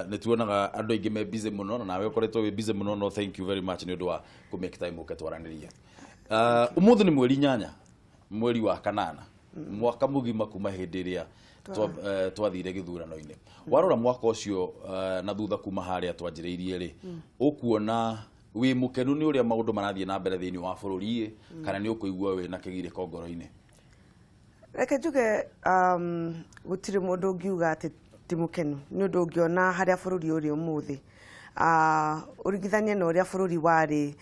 Nituonaga andu aingi me busy muno na nawe ukoretwo wi busy muno. No, thank you very much ni undu wa ku make time uketwaraniria. Umuthi ni mweri 8 mweri wa kanana mwaka mugima kuma hindi iria twathire githurano-ini. Warora mwaka ucio na thutha kuma haria twanjiriirie ri ukuona wi mukenu ni uria maundu marathie na mbere thiini wa bururi kana ni ukuigua wi na kigiriko ngoro-ini? Reke njuge gutiri mundu ngiuga ati ti mukenu ni undu ngiona haria bururi uri umuthi urigithanie na uria bururi wari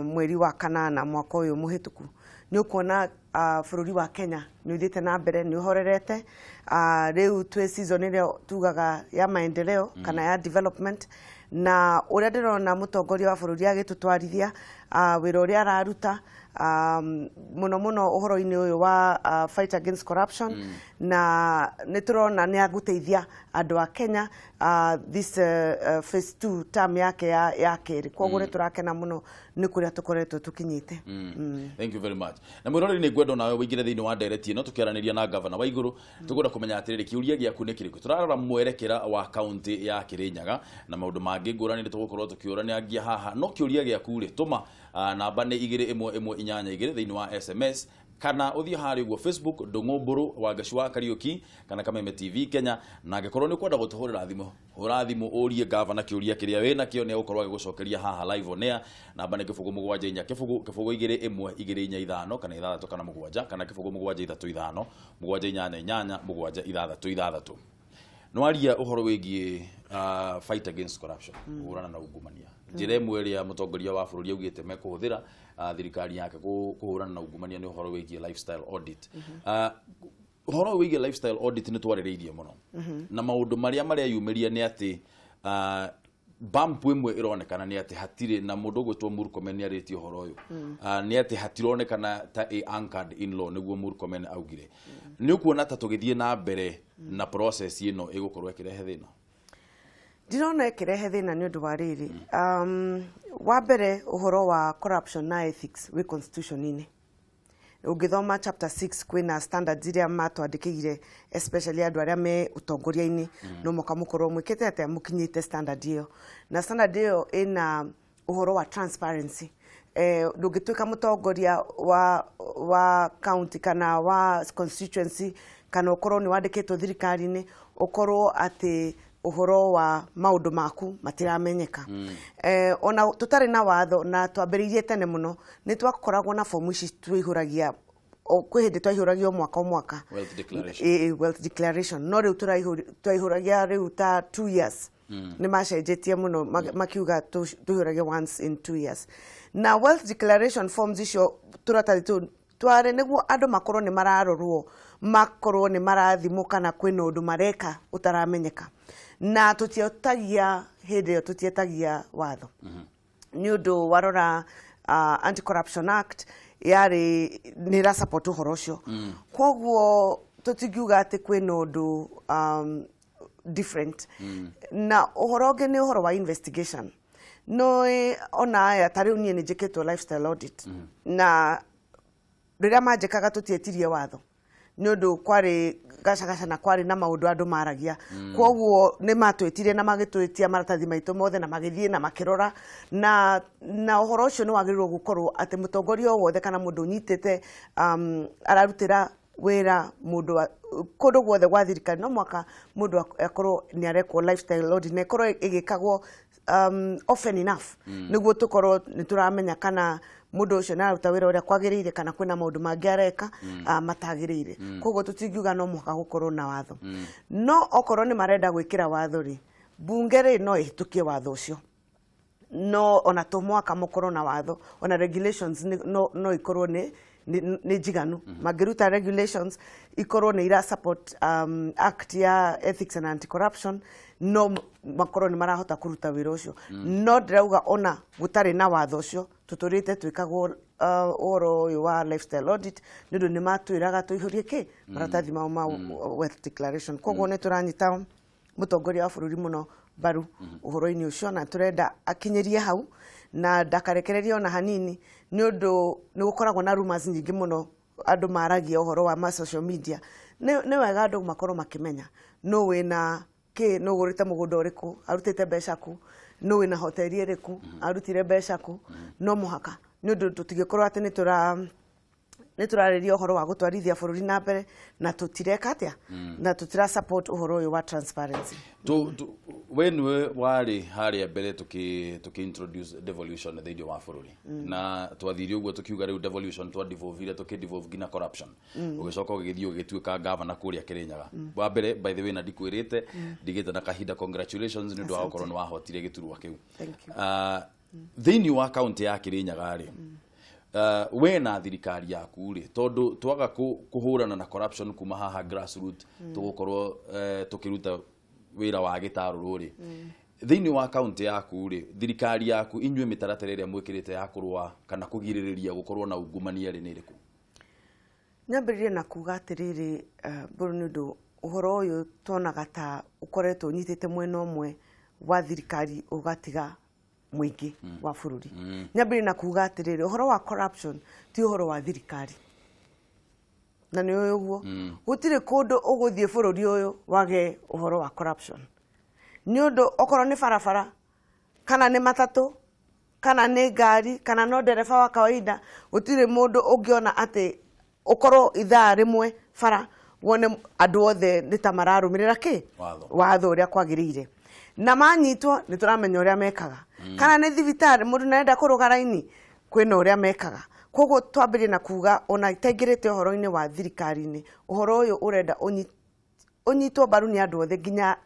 mweri wa kanana mwaka uyu muhituku ni ukuona bururi wa Kenya ni uthite na mbere ni uhorerete riu twi season ile tugaga ya maendeleo kana ya development na uria ndirona mutongoria wa bururi agitutwarithia wira uria araruta muno uhoro-ini uyu wa fight against corruption na niturona ni aguteithia andu a Kenya this phase 2 term yake ya keri koguo niturakena muno ni kuria tukoretwo tukinyite. Thank you very much. Na mwiroreri ni ngwenda nawe wigire thiini wa direct ino tukiaraniria na governor wa iguru tukwenda kumenya atiriri kiuria giaku ni kiriku turarora mwerekera wa county ya Kirinyaga na maundu mangi ngurani nitugukorwo tukiuraniagia haha no kiuria giaku ri tuma namba ni 2112 thiini wa SMS kana uthie hari guo Facebook Ndung'u wa Gashua Kariuki kana Kameme TV Kenya na angikorwo ni kwenda gutuhurira thimu hura thimu urie governor kiuria kiria wina kio ni gukorwo agigucokeria haha live on air namba ni kifugu 7 kifugu 215 kana 6 kana 7 kana kifugu 735 788 766 nwaria uhoro wigie fight against corruption urana na ungumania njire mweria mutongoria wa bururi augite mekuhuthira thirikari yake kuhurana na ungumania ni uhoro wigie lifestyle audit. Uhoro wigie lifestyle audit ni twaririirie muno na maundu maria yumiria ni ati bump imwe ironekana ni ati hatire na mundu gwitwo Murkomen ni ariti uhoro uyu ni ati hatironekana ta anchored in law niguo Murkomen augire ni ukuona ta tugithie na mbere na process ino igukorwo ikirehe thina? Ndirona ikirehe thina ni undu wa riri wa mbere uhoro wa corruption na ethics wi constitution ini ungithoma chapter 6 kwina standards iria matwandikigire especially andu aria me utongoria-ini no mukamukorwo mwikite ate mukinyite standard iyo na standard iyo ina uhoro wa transparency ndungituika mutongoria wa county kana wa constituency kana ukorwo ni wandikitwo thirikari-ini ukorwo ati uhoro wa maundu maku matiramenyeka ona tutari na watho na twambiriirie tene muno ni twakoragwo na form ici twihuragia kwihindi twahuragia mwaka wealth declaration no riu twahuragia riu ta 2 years ni macenjetie muno makiuga twihuragia once in 2 years na wealth declaration forms icio turatari tware niguo andu makorwo ni mararorwo makorwo ni marathimwo kana kwina undu mareka utaramenyeka na tutietagia hindi yo tutietagia watho ni undu warora anti corruption act yari ni ra support uhoro ucio koguo tutingiuga ati kwina undu different na uhoro ungi ni uhoro wa investigation no ona aya tari unie ni jiketwo lifestyle audit na riria manjikaga tutietirie watho ni undu kwari gacagasha na kwari na maundu andu maragia koguo ni matwetirie na magitwitia maratathi maitu mothe na magithie na makirora na uhoro ucio ni wagirirwo gukorwo ati mutongoria wothe kana mundu nyitete ararutira wira mundu kundu guothe gwa thirikari no mwaka mundu akorwo ni arekwo lifestyle audit na ikorwo igikagwo often enough niguo tukorwo ni turamenya kana mundu ucio na aruta wira uria kwagiriire kana kwina maundu mangi areka matagiriire koguo tutingiuga no mwaka gukorwo na watho no okorwo ni marenda gwikira watho ri bunge ri no ihitukie watho ucio no ona to mwaka mukorwo na watho ona regulations no ikorwo ni jiganu magiruta regulations ikorwo ni ira support act ya ethics and anti corruption no makorwo ni marahota kuruta wira ucio no ndirauga ona gutari na watho ucio tuturite twikagwo oro uyu wa lifestyle audit nindu ni matwiraga tuihurie ki maratathi ma wealth declaration koguo ni turanyita mutongoria wa bururi muno baru uhoro-ini ucio na turenda akinyerie hau na ndakarekererio na hanini ni undu ni gukoragwo na rumors nyingi muno andu maragia uhoro wa social media ni wega andu makorwo makimenya no wina ke no gurite mugunda uriku arutite mbeca ku no wina hoteli iriku arutire mbeca ku no muhaka ni undu tutigikorwo ati ni turariria uhoro wa gutwarithia bururi na mbere na tutireka atia na tutira support uhoro uyu wa transparency. Wenwe wari haria mbere tuki introduce devolution thĩinĩ wa bururi na twathiire uguo tukiuga riu devolution twa devolve devolve gina corruption ugicoka ugithii ugituika governor kuria Kirinyaga wa mbere by the way na ndikwirite ndigite na kahinda congratulations ni ndu wa ukorwo ni wahotire giturwa kiu thĩinĩ wa county ya Kirinyaga ri we na thirikari yaku ri tondu twaga kuhurana na corruption kuma haha grassroots tugukorwo tukiruta wira wa gitaru ri thĩinĩ wa county yaku ri thirikari yaku inyue mitaratara ĩrĩa mwĩkĩrĩte ya kurwa kana kugirĩrĩria gukorwo na ungumania ri niriku? Nyambĩrĩrie na kuga atiriri Bruno uhoro uyu tonaga ta ukoretwo unyitite mwena umwe wa thirikari ugatiga mwingi wa bururi. Nyambĩrĩrie na kuga atiriri uhoro wa corruption ti uhoro wa thirikari na ni uguo gutire kundu uguthie bururi uyu wage uhoro wa corruption ni undu okorwo ni barabara kana ni matatu kana ni ngari kana no ndereba wa kawaida gutire mundu ungiona ati ukorwo ithaa rimwe bara wone andu othe ni ta mararumirira ki watho uria kwagirire na manyitwo ni turamenya uria mekaga kana ni thibitari mundu naenda kuruga raini kwina uria mekaga koguo twambirie na kuga ona itengerete uhoro-ini wa thirikari-ini uhoro uyu urenda unyitwo mbaru ni andu othe nginya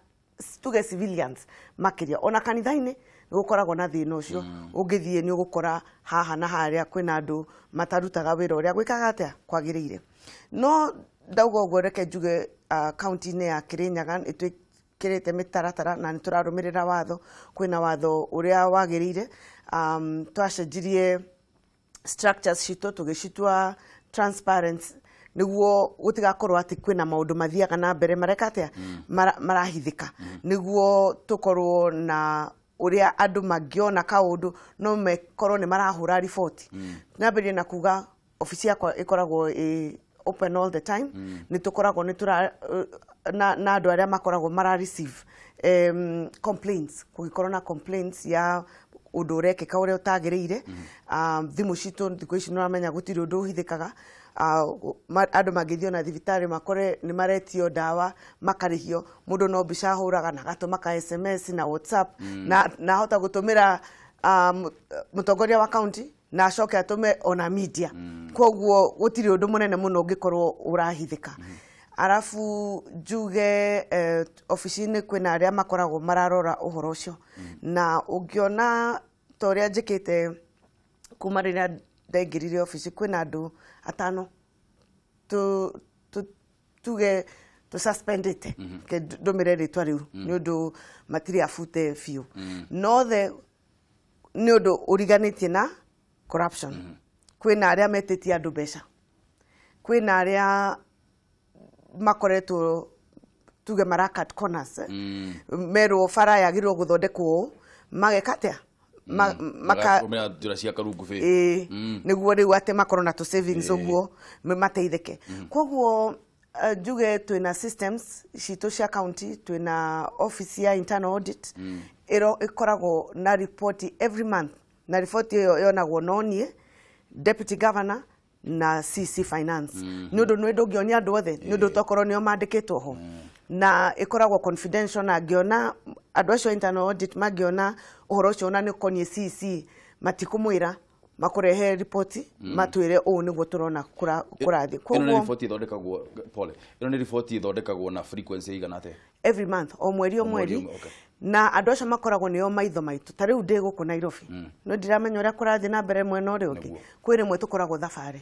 tuge civilians makiria ona kanitha-ini gukoragwo na thina ucio ungithie ni ugukora haha na haria kwina andu matarutaga wira uria gwikaga atia kwagirire no ndauga uguo reke njuge county-ini ya Kirinyaga itwikirite mitaratara na niturarumirira watho kwina watho uria wagirire twacenjirie structures cito tugicitua transparency niguo gutigakorwo ati kwina maundu mathiaga na mbere mareka atia marahithika niguo tukorwo na uria andu mangiona kaundu no mekorwo ni marahura report nyambirie na kuga ofisi yakwa ikoragwo open all the time ni tukoragwo ni na andu aria makoragwo mara receive complaints kugikorwo na complaints ya undu urekeka uria utagirire thimu citu thikũ ici nuramenya gutiri undu uhithikaga andu mangithio na thibitari makore ni maretio dawa makarihio mundu no mbica huraga na gatuma ka SMS na WhatsApp na hota gutumira mutongoria wa county na acoke atume ona media koguo gutiri undu munene muno ungikorwo urahithika arafu njuge ofisi-ini kwina aria makoragwo mararora uhoro ucio na ungiona toria njikite kuma riria ndaingirire ofisi kwina andu 5 tuge suspendete ke ndomire ritwa riu ni undu matiri afute fiu no the ni undu uriganitie na corruption kwina aria meteti andu mbeca kwina aria makoretwo tuge marakat corners mero fara yagirwo guthondekwo magekatia maka njira cia karungu fe niguo riu ate makorwo na to savings uguo mateitheke koguo njuge twina systems citu cia county twina office ya internal audit ikoragwo na report every month na report iyo yonagwo nonie deputy governor na CC finance ni undu nwe ndungionia andu othe ni undu tokorwo nio mandikitwo ho na ikoragwo confidential na ngiona andu acio internal audit magiona uhoro ucio na ni konie CC matikumwira makurehe report matwire u niguo turona kurathi koguo ino report ithondekagwo pole ino ni report ithondekagwo na frequency igana ate every month o mweri na andu acio makoragwo nio maitho maitu tariu ndi guku Nairobi no ndiramenya uria kurathi na mbere mwena uri ungi kwire mwe tukoragwo thabari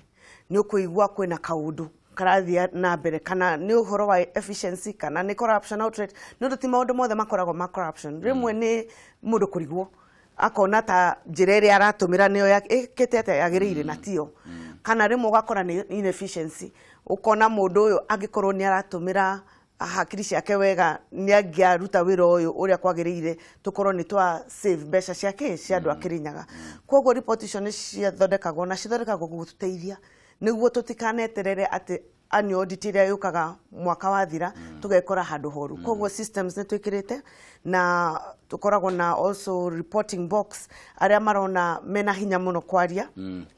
ni ukuigwa kwina kaundu karathia na mbere kana ni uhoro wa efficiency kana ni corruption outright no ndu ti maundu mothe makoragwo ma corruption rimwe ni mundu kurigwo akona ta njira iria aratumira niyo ikite ate yagirire na tio kana rimwe ugakora ni inefficiency ukona mundu uyu angikorwo ni aratumira hakiri ciake wega ni angiaruta wira uyu uria kwagirire tukorwo ni twa save mbeca ciake cia andu akirinyaga koguo report icio ni ciathondekagwo na cithondekagwo gututeithia niguo tutikaneterere ati annual audit iria yukaga mwaka wathira tugekora handu horu koguo systems ne twikirite na tukoragwo na also reporting box aria marona mena hinya muno kwaria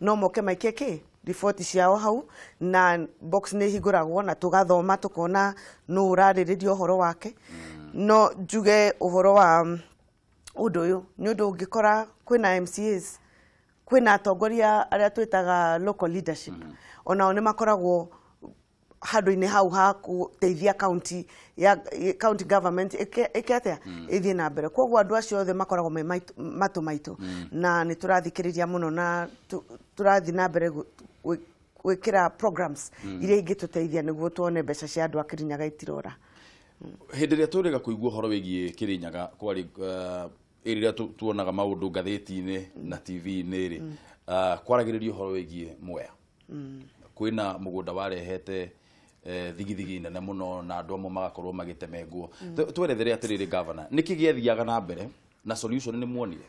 no moke maikeke report ciao hau na box ne higuragwo na tugathoma tukona no urariririo uhoro wake no juge uhoro wa undu uyu ni undu ungikora kwina MCAs kwina atongoria aria twitaga local leadership ona one makoragwo handu-ini hau ha kuteithia county government ikatea ithie na mbere koguo andu acio othe makoragwo me maitu na ni turathikiriria muno na turathi na mbere gwikira programs iria ingituteithia niguo tuone mbeca cia andu a Kirinyaga itirora hindi ria turiga kuigua horo wigie Kirinyaga kwari iriria tuonaga maundu ngatheti-ini na TV-ini ri kwaragiririo horo wigie Mwea kwina mugunda warehete thigithigi nene muno na andu amwe magakorwo magitemenguo twerethere atiriri governor niki giethiaga na mbere na solution ni muonire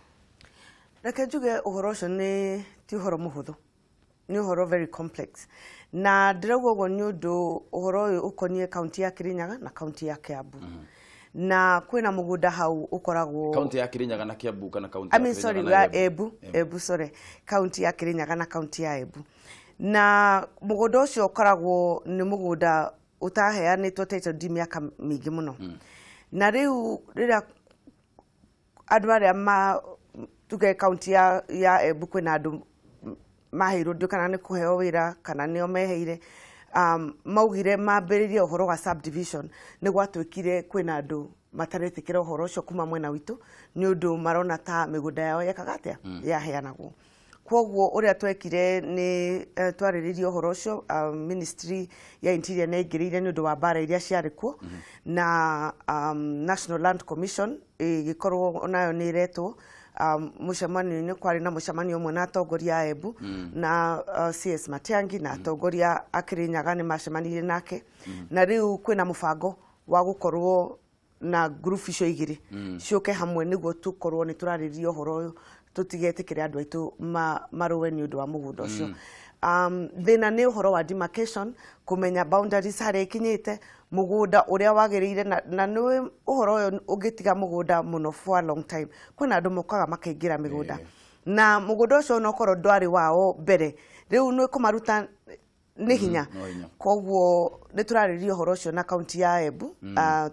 reke njuge uhoro ucio ni ti uhoro muhuthu ni uhoro very complex na ndirauga uguo ni undu uhoro uyu ukonie county ya Kirinyaga na county ya Kiambu na kwina mugunda hau ukoragwo county ya Kirinyaga na Kiambu kana county ya Embu sorry county ya Kirinyaga na county ya Embu na mugunda ucio ukoragwo ni mugunda utaheanitwo title deed miaka mingi muno na riu rira andu aria tuge county ya Embu kwina andu maheirwo ndio kana ni kuheo wira kana nio meheire maugire mambiririe uhoro wa subdivision ni gwatwikire kwina andu mataritikira uhoro ucio kuma mwena witu ni undu marona ta migunda yao yakaga atia yaheanagwo koguo uria twekire ni twariririe uhoro ucio ministry ya interior na ingirire ni undu wa bara iria ciarikuo na National Land Commission igikorwo nayo ni iretwo mucemanio ni kwari na mucemanio mwe na atongoria a Embu na CS Matiangi na atongoria a Kirinyaga ni macemanirie nake na riu kwina mubango wa gukorwo na group icio igiri cioke hamwe niguo tukorwo ni turaririe uhoro uyu tutigetikire andu aitu maruwe ni undu wa mugunda ucio thina ni uhoro wa demarcation kumenya boundaries hare ikinyite mugunda uria wagirire na ni uhoro uyu ungitiga mugunda muno for a long time kuna andu mokaga makaingira migunda na mugunda ucio no korwo ndwari wao mbere riu ni kumaruta ni hinya koguo ni turaririe uhoro ucio na county ya Embu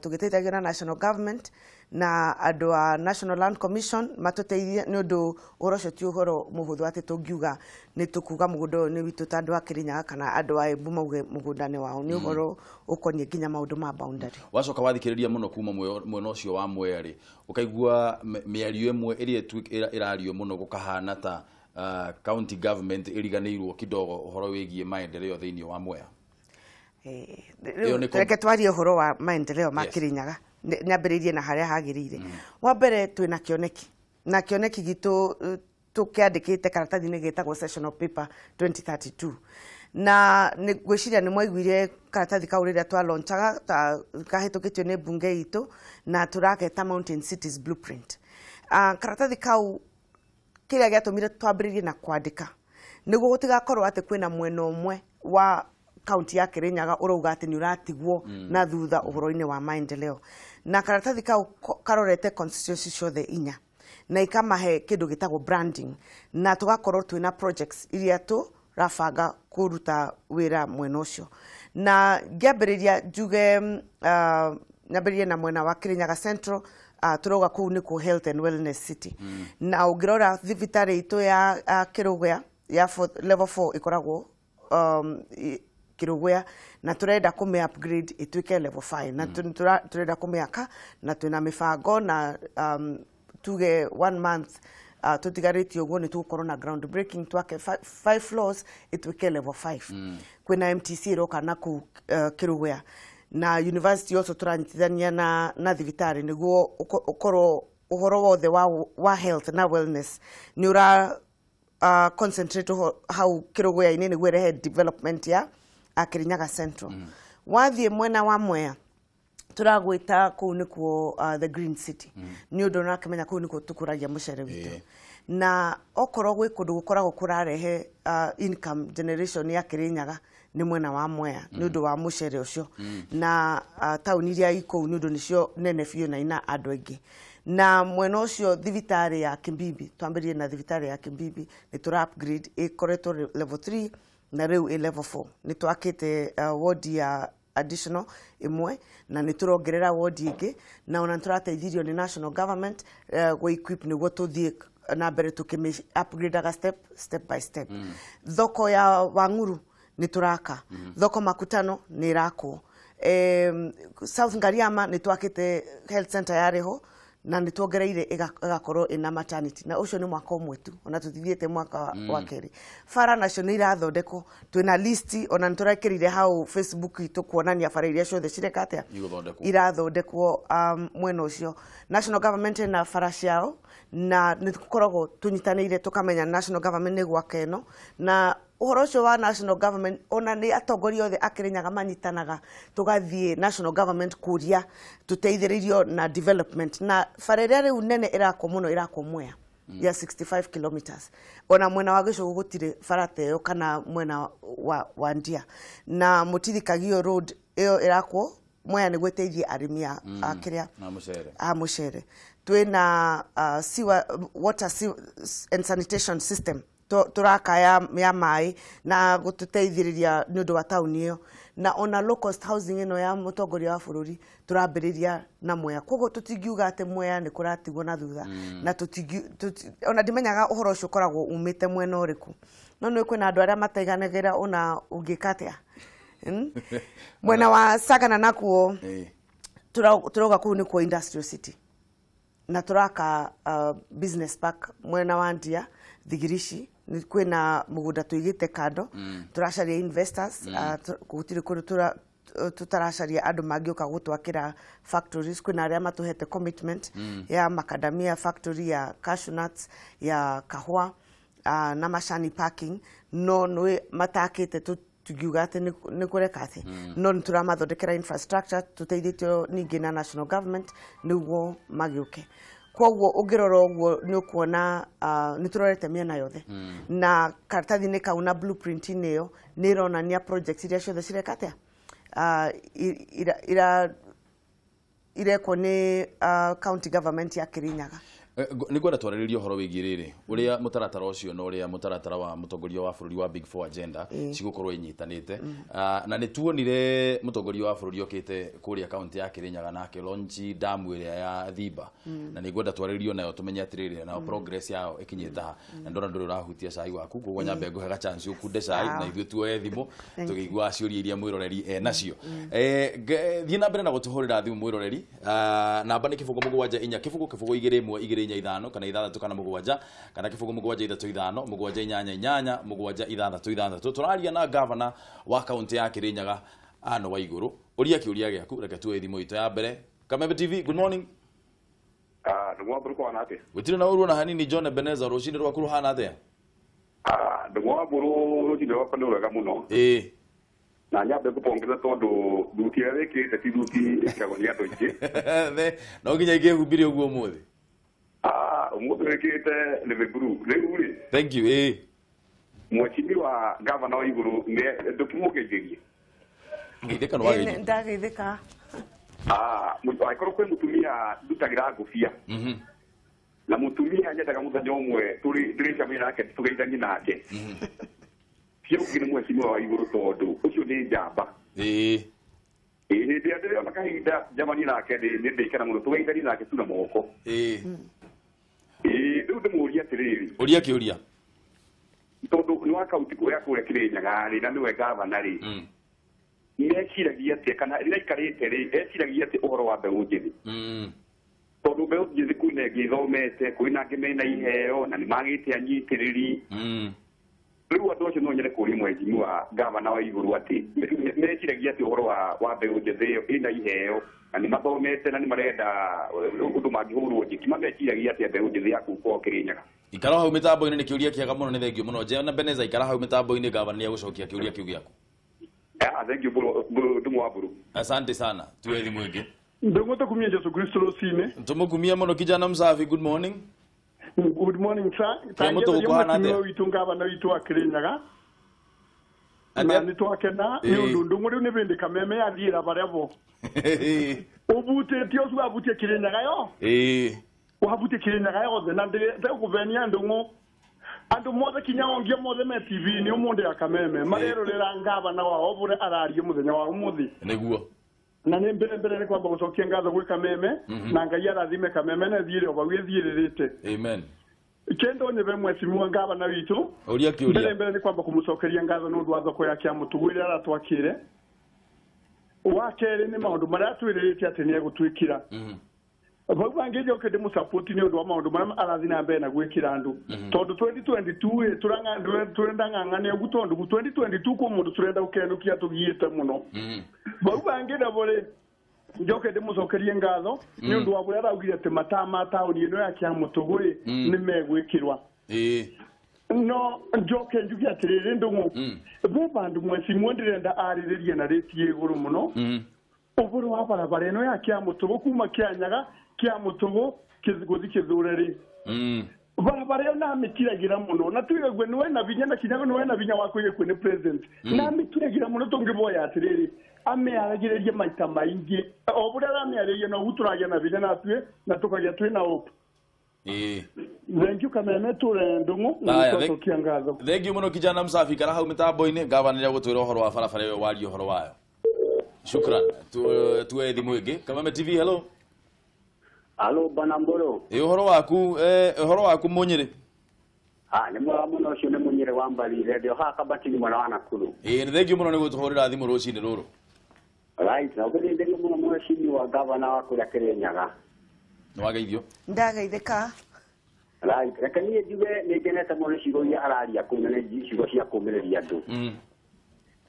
tugiteithagio na national government na andu a National Land Commission matuteithie ni undu uhoro ucio ti uhoro muhuthu ati tungiuga ni tukuga mugunda ni witu ta andu a Kirinyaga kana andu a Embu mauge mugunda ni wao ni uhoro ukonie nginya maundu ma boundary wacoka wathikiriria muno kuma mwena ucio wa Mwea ri ukaigua miario imwe iria irario muno gukahana ta county government iriganirwo kidogo uhoro wigie maendeleo thiini wa Mwea reke twarie uhoro wa maendeleo ma Kirinyaga nyambiririe na haria hagirire wa mbere twina kioneki na kioneki gitu tukiandikite karatathi-ini gitagwo sessional paper 2032 na ni gwiciria ni mwaiguire karatathi kau riria twa launchaga kahitukitio ni bunge itu na turaketa Mountain Cities Blueprint karatathi kau kiria giatumire twambiririe na kwandika niguo gutigakorwo ati kwina mwena umwe wa county ya Kirinyaga urauga ati ni uratigwo na thutha uhoro-ini wa maendeleo na karatathi kau karorete constituency ciothe inya na ikamahe kindu gitagwo branding na tugakorwo twina projects iria tu rafanga kuruta wira mwena ucio na ngiambiriria njuge nyambiririe na mwena wa Kirinyaga Central turoga kuu ni ku health and wellness city na ungirora thibitari itu ya Kirugwea ya level 4 ikoragwo Kirugwea na turenda kume upgrade ituike level 5 na turenda kumeaka na tuna mifango na tuge 1 month tutigariti uguo ni tukorwo na ground breaking twake 5 floors ituike level 5 kwina MTC roka na ku Kirugwea na university also turanyitithania na thibitari niguo ukorwo uhoro wothe wa health na wellness ni ura concentrate how Kirugwea-ini niguo rehe development ya Kirinyaga Central wathie mwena wa Mwea turagwita kuu nikuo the green city ni undu na kamenya kuu nikuo tukuragia mucere witu na okorwo gwi kundu gukoragwo kurarehe income generation ya Kirinyaga ni mwena wa Mwea ni undu wa mucere ucio na tauni iria iko ni undu nicio nene biu na ina andu aingi na mwena ucio thibitari ya Kimbibi twambirie na thibitari ya Kimbibi ni tura upgrade ikoretwo level 3 na riu level 4 ni twakite ward ya additional imwe na ni turongerera ward ingi na ona turateithirio ni national government go equip niguo tuthie na mbere tukimi upgrade step by step thoko ya Wanguru ni turaka thoko Makutano ni irako South Ngariama ni twakite health center yareho na ni tuongereire igakorwo ina maternity na ucio ni mwaka umwe tu ona tutithiete mwaka wa keri fara nacio ni irathondeko twina list ona niturekirire hau Facebook itu kuonania fara iria ciothe cirekatea irathondekwo mwena ucio national government na fara ciao na nitukoragwo tunyitanĩire tukamenya national government ni gwakeno na uhoro ucio wa national government ona ni atongoria othe Akirinyaga manyitanaga tugathie national government kuria tuteithiririo na development na farere riu nene irako muno irako Mwea ya 65 kilometers ona mwena wa Gicugu gutire farateo kana mwena wa Ndia na Mutirikagio road iyo irako Mwea ni gweteithie arimia akiria na mucere twina water and sanitation system turaka ya mai na gututeithiriria ni undu wa tauni iyo na ona low cost housing ino ya mutongoria wa bururi turambiriria na Mwea kogo tutingiuga ate Mwea ni kuratigwo na thutha na ona dimenyaga uhoro ucio koragwo umite mwena uriku no ni kwina andu aria mataiganagera ona ungikatea mwena wa Sagana nakuo turoga kuu ni kwa industrial city na turaka business park mwena wa Ndia Thigirishi ni kwina mugunda tuigite kando turacaria investors gutiri kundu tutaracaria andu mangioka gutwakira factories kwina aria matuhete commitment ya macadamia factory ya cashew nuts ya kahua na mashani packing no matakite tugiuga ati ni kureka ati no nturamathondekera infrastructure tuteithitio ningi na national government niguo magiuke kwoguo ungirora uguo ni ukuona ni turorete miena yothe na karatathi ni kauna blueprint niyo ni ironania projects iria ciothe cirekatea irekwo ni county government ya Kirinyaga ni gwenda twariririo horo wigiriri uria mutaratara ucio no uria mutaratara wa mutongoria wa bururi wa Big 4 agenda cigukorwo inyitanite na ni tuonire mutongoria wa bururi okite kuria county ya Kirinyaga nake launch damu iria ya Thiba na ni gwenda twariririo nayo tumenye atiriri na progress yao ikinyita na ndona nduri rahutia cai waku koguo nyambe nguhega chance ukunde cai na ithu tuoe thimu tugigwa ciuria iria mwiroreri nacio thie na mbere na gutuhurira thimu mwiroreri namba ni kifungo mugwanja inya kifungo 2 inya ithano kana ithathatũ kana mũgwanja kana kifungo mũgwanja ithatũ ithano mũgwanja inyanya inyanya mũgwanja ithathatũ ithathatũ turaria na governor wa county ya Kirinyaga Anne Waiguru uria kiuria giaku reke tuwe thimo ito ya mbere Kameme TV good morning ndugwa buru kwa nate gutire na uru na hanini John Ebeneza rucini rwaku ruhana atia ndugwa buru rucini rwaku ni wega muno na nyambe kupongeza tondu duti ya wiki ti duti ikagoni andu ingi no nginya ingehumbirie uguo muthi umuthi wikite Liviguru riuri thank you mwachini wa governor wa Iguru ne ndukimugejerie ngithika no wage ndagithika aikoro kwe mutumia dutagira ngufia na mutumia nyendaga muthenya umwe turi camira yake tugeithanie nake kio kini mwachini wa Iguru tondu ucio ni njamba ndio makahinda jamani nake ni ndikana muno tugeithanie nake tuna moko riu ndimuria tiriri uria kiuria tondu ni wa kaunti kuria kuria Kirinyaga na niwe governor ri nĩeciragia atĩ kana rĩrĩa aikarĩte rĩ eciragia atĩ ũhoro wa mbeũ njĩthĩ tondũ mbeũ njĩthĩ kwĩna ĩngĩ ithomete kwĩna angĩ mena iheo na nĩ magĩte anyitĩrĩri rĩu andũ acio no nyende kũria mwendini wa gavana wa Iguru atĩ nĩeciragia atĩ ũhoro wa mbeũ njĩthĩ ĩyo ĩna iheo na nĩ mathomete na nĩ marenda ũndũ mangĩhũrwo njeki mameciragia atĩ mbeũ njĩthĩ yaku kwa Kirinyaga ikara hau mitambo-inĩ nĩ kĩũria kĩega mũno nĩ thengio mũno John Ebeneza ikara hau mitambo-inĩ gavana nĩ agũcokia kĩũria kĩu gĩaku thank you bro asante sana tuwe thimu ingĩ Ndongoto kumia Yesu Kristo rosine. Tumukumia mono kijana msafi. Good morning. Good morning sir. Tumuto ukwana de. Witunga bana witu akirinyaga. Na nitwakena ni ndunguri ne bindi kameme yathira barebo. Obute tiosu abute kirinyaga yo. Wabute kirinyaga yo na ndege kuvenia ndungu. Andu mothe kinyaongia mothe me TV ni umunde akameme. Marero rirangaba na wa obure arari muthenya wa umuthi. Niguo. Na ni mbere ni kwamba gucokia ngatho gwi kameme na ngai arathime kameme na thire oba gwithirite. Amen. Kendo nyebe mwesimu ngaba na witu. Oria kiuria. Mbere ni kwamba kumucokeria ngatho nundu wa thoko ya kia mutugwire aratwakire. Wakere ni maundu maria twirite ati ni egutwikira. Babange joke de musupport ni undu wa maundu maria arathina mbere na gwikira andu. Tondu 2022 turenda ngangane gutondu 2022 ko mundu turenda ukenukia tugiite muno. Babange dabore njoke de mucokerie ngatho ni undu wa bura raugire ati matama tauni ino ya kia mutuguri ni megwikirwa. No njoke njugi atirire ndungu bo bandu mwesi mwondirenda ariririe na retie iguru muno uburu wa barabara ino ya kia mutugo kuma kianyaga kia mutugo kiziguthi kithureri barabara yo na mitiragira muno na twigwe niwe na binya na kinyago niwe na binya wakuye kwene president na mitiragira muno tungiboya atiriri ame aragirerie maita maingi obura ame aragiye no guturagia na binya na twe na tukagia twe na hope. Thank you kameme turendungu nitoto kiangazo. Thank you muno kijana msafi kara hau mitambo-ini gavana ni agutwira uhoro wa barabara yo wari uhoro wayo. Shukran. Tuwe thimu ingi kameme TV. Hello. Hello bana mboro. Uhoro waku munyire. Ni mwa muno ucio ni munyire wa mbali radio haka batini mwana wa Nakuru. Thank you muno ni gutuhorera thimu rucini ruru. Right, na ubiri ndiri muno mweshini wa gavana wa kula Kirinyaga. Nwageithio. Ndagaithika. Right, rekani njuge ni geneta muno cigo ya araria kuna ni cigo cia kumireria andu.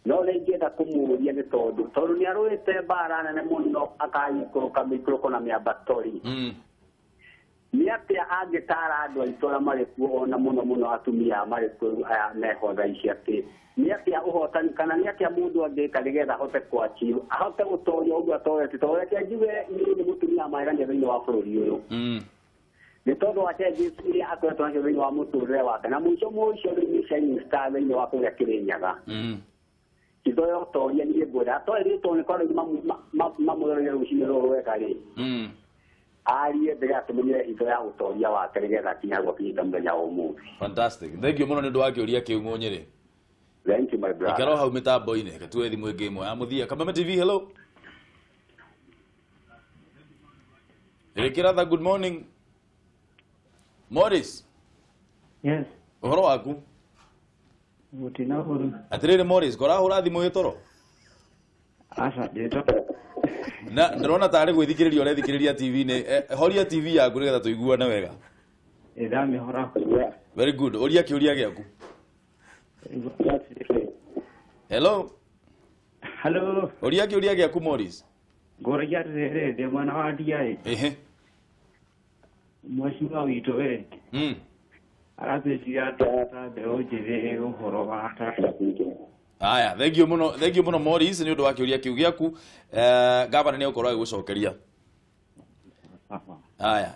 No ningenda kumuria ni tondu ni arwite bara nene muno akaikuruka mikruko na miabatori. Ni atia angitara andu aitora mari kuo na muno atumia mari kuo meho thaici ati ni atia uhotani kana ni atia mundu angika nigetha hote kwachieve ahote gutoria ugu atorete torete njuge ni mutumia mairania thini wa bururi uyu ni tondu wa changes iria akoretwo nacio thini wa muturire wake na muico ni shining star thini wa kuria Kirinyaga kithoyo utoria ni mbura atoire to ni koro mamurore rucini ruru wega ri arie ndega tumenye itho ya utoria wake nigetha kinya gukita muthenya wa umuthi. Fantastic. Thank you muno ni ndu wa kiuria kiu munyire. Thank you my brother. Ikaro hau mitambo-ini katwe thimu ingi imwe amuthia kameme TV. Hello. Kiratha. Good morning. Morris. Yes. Uhoro waku? Mutina huru. Atirire Morris, kora hura thimu yitoro. Asa jeto. Na ndrona tare gwithikiriria urethikiriria TV ni horia TV yaku nigetha tuiguane wega. Edame hora. Very good. Oria kiuria giaku. Hello. Hello. Oria kiuria giaku Morris. Goria rere de mwana wa DI. Mwashima wito arapecia tata de ojere uhoro wa tata. Aya, thank you muno Morris ni undu wa kiuria kiu giaku. Gavana ni ukorwa gucokeria. Aya.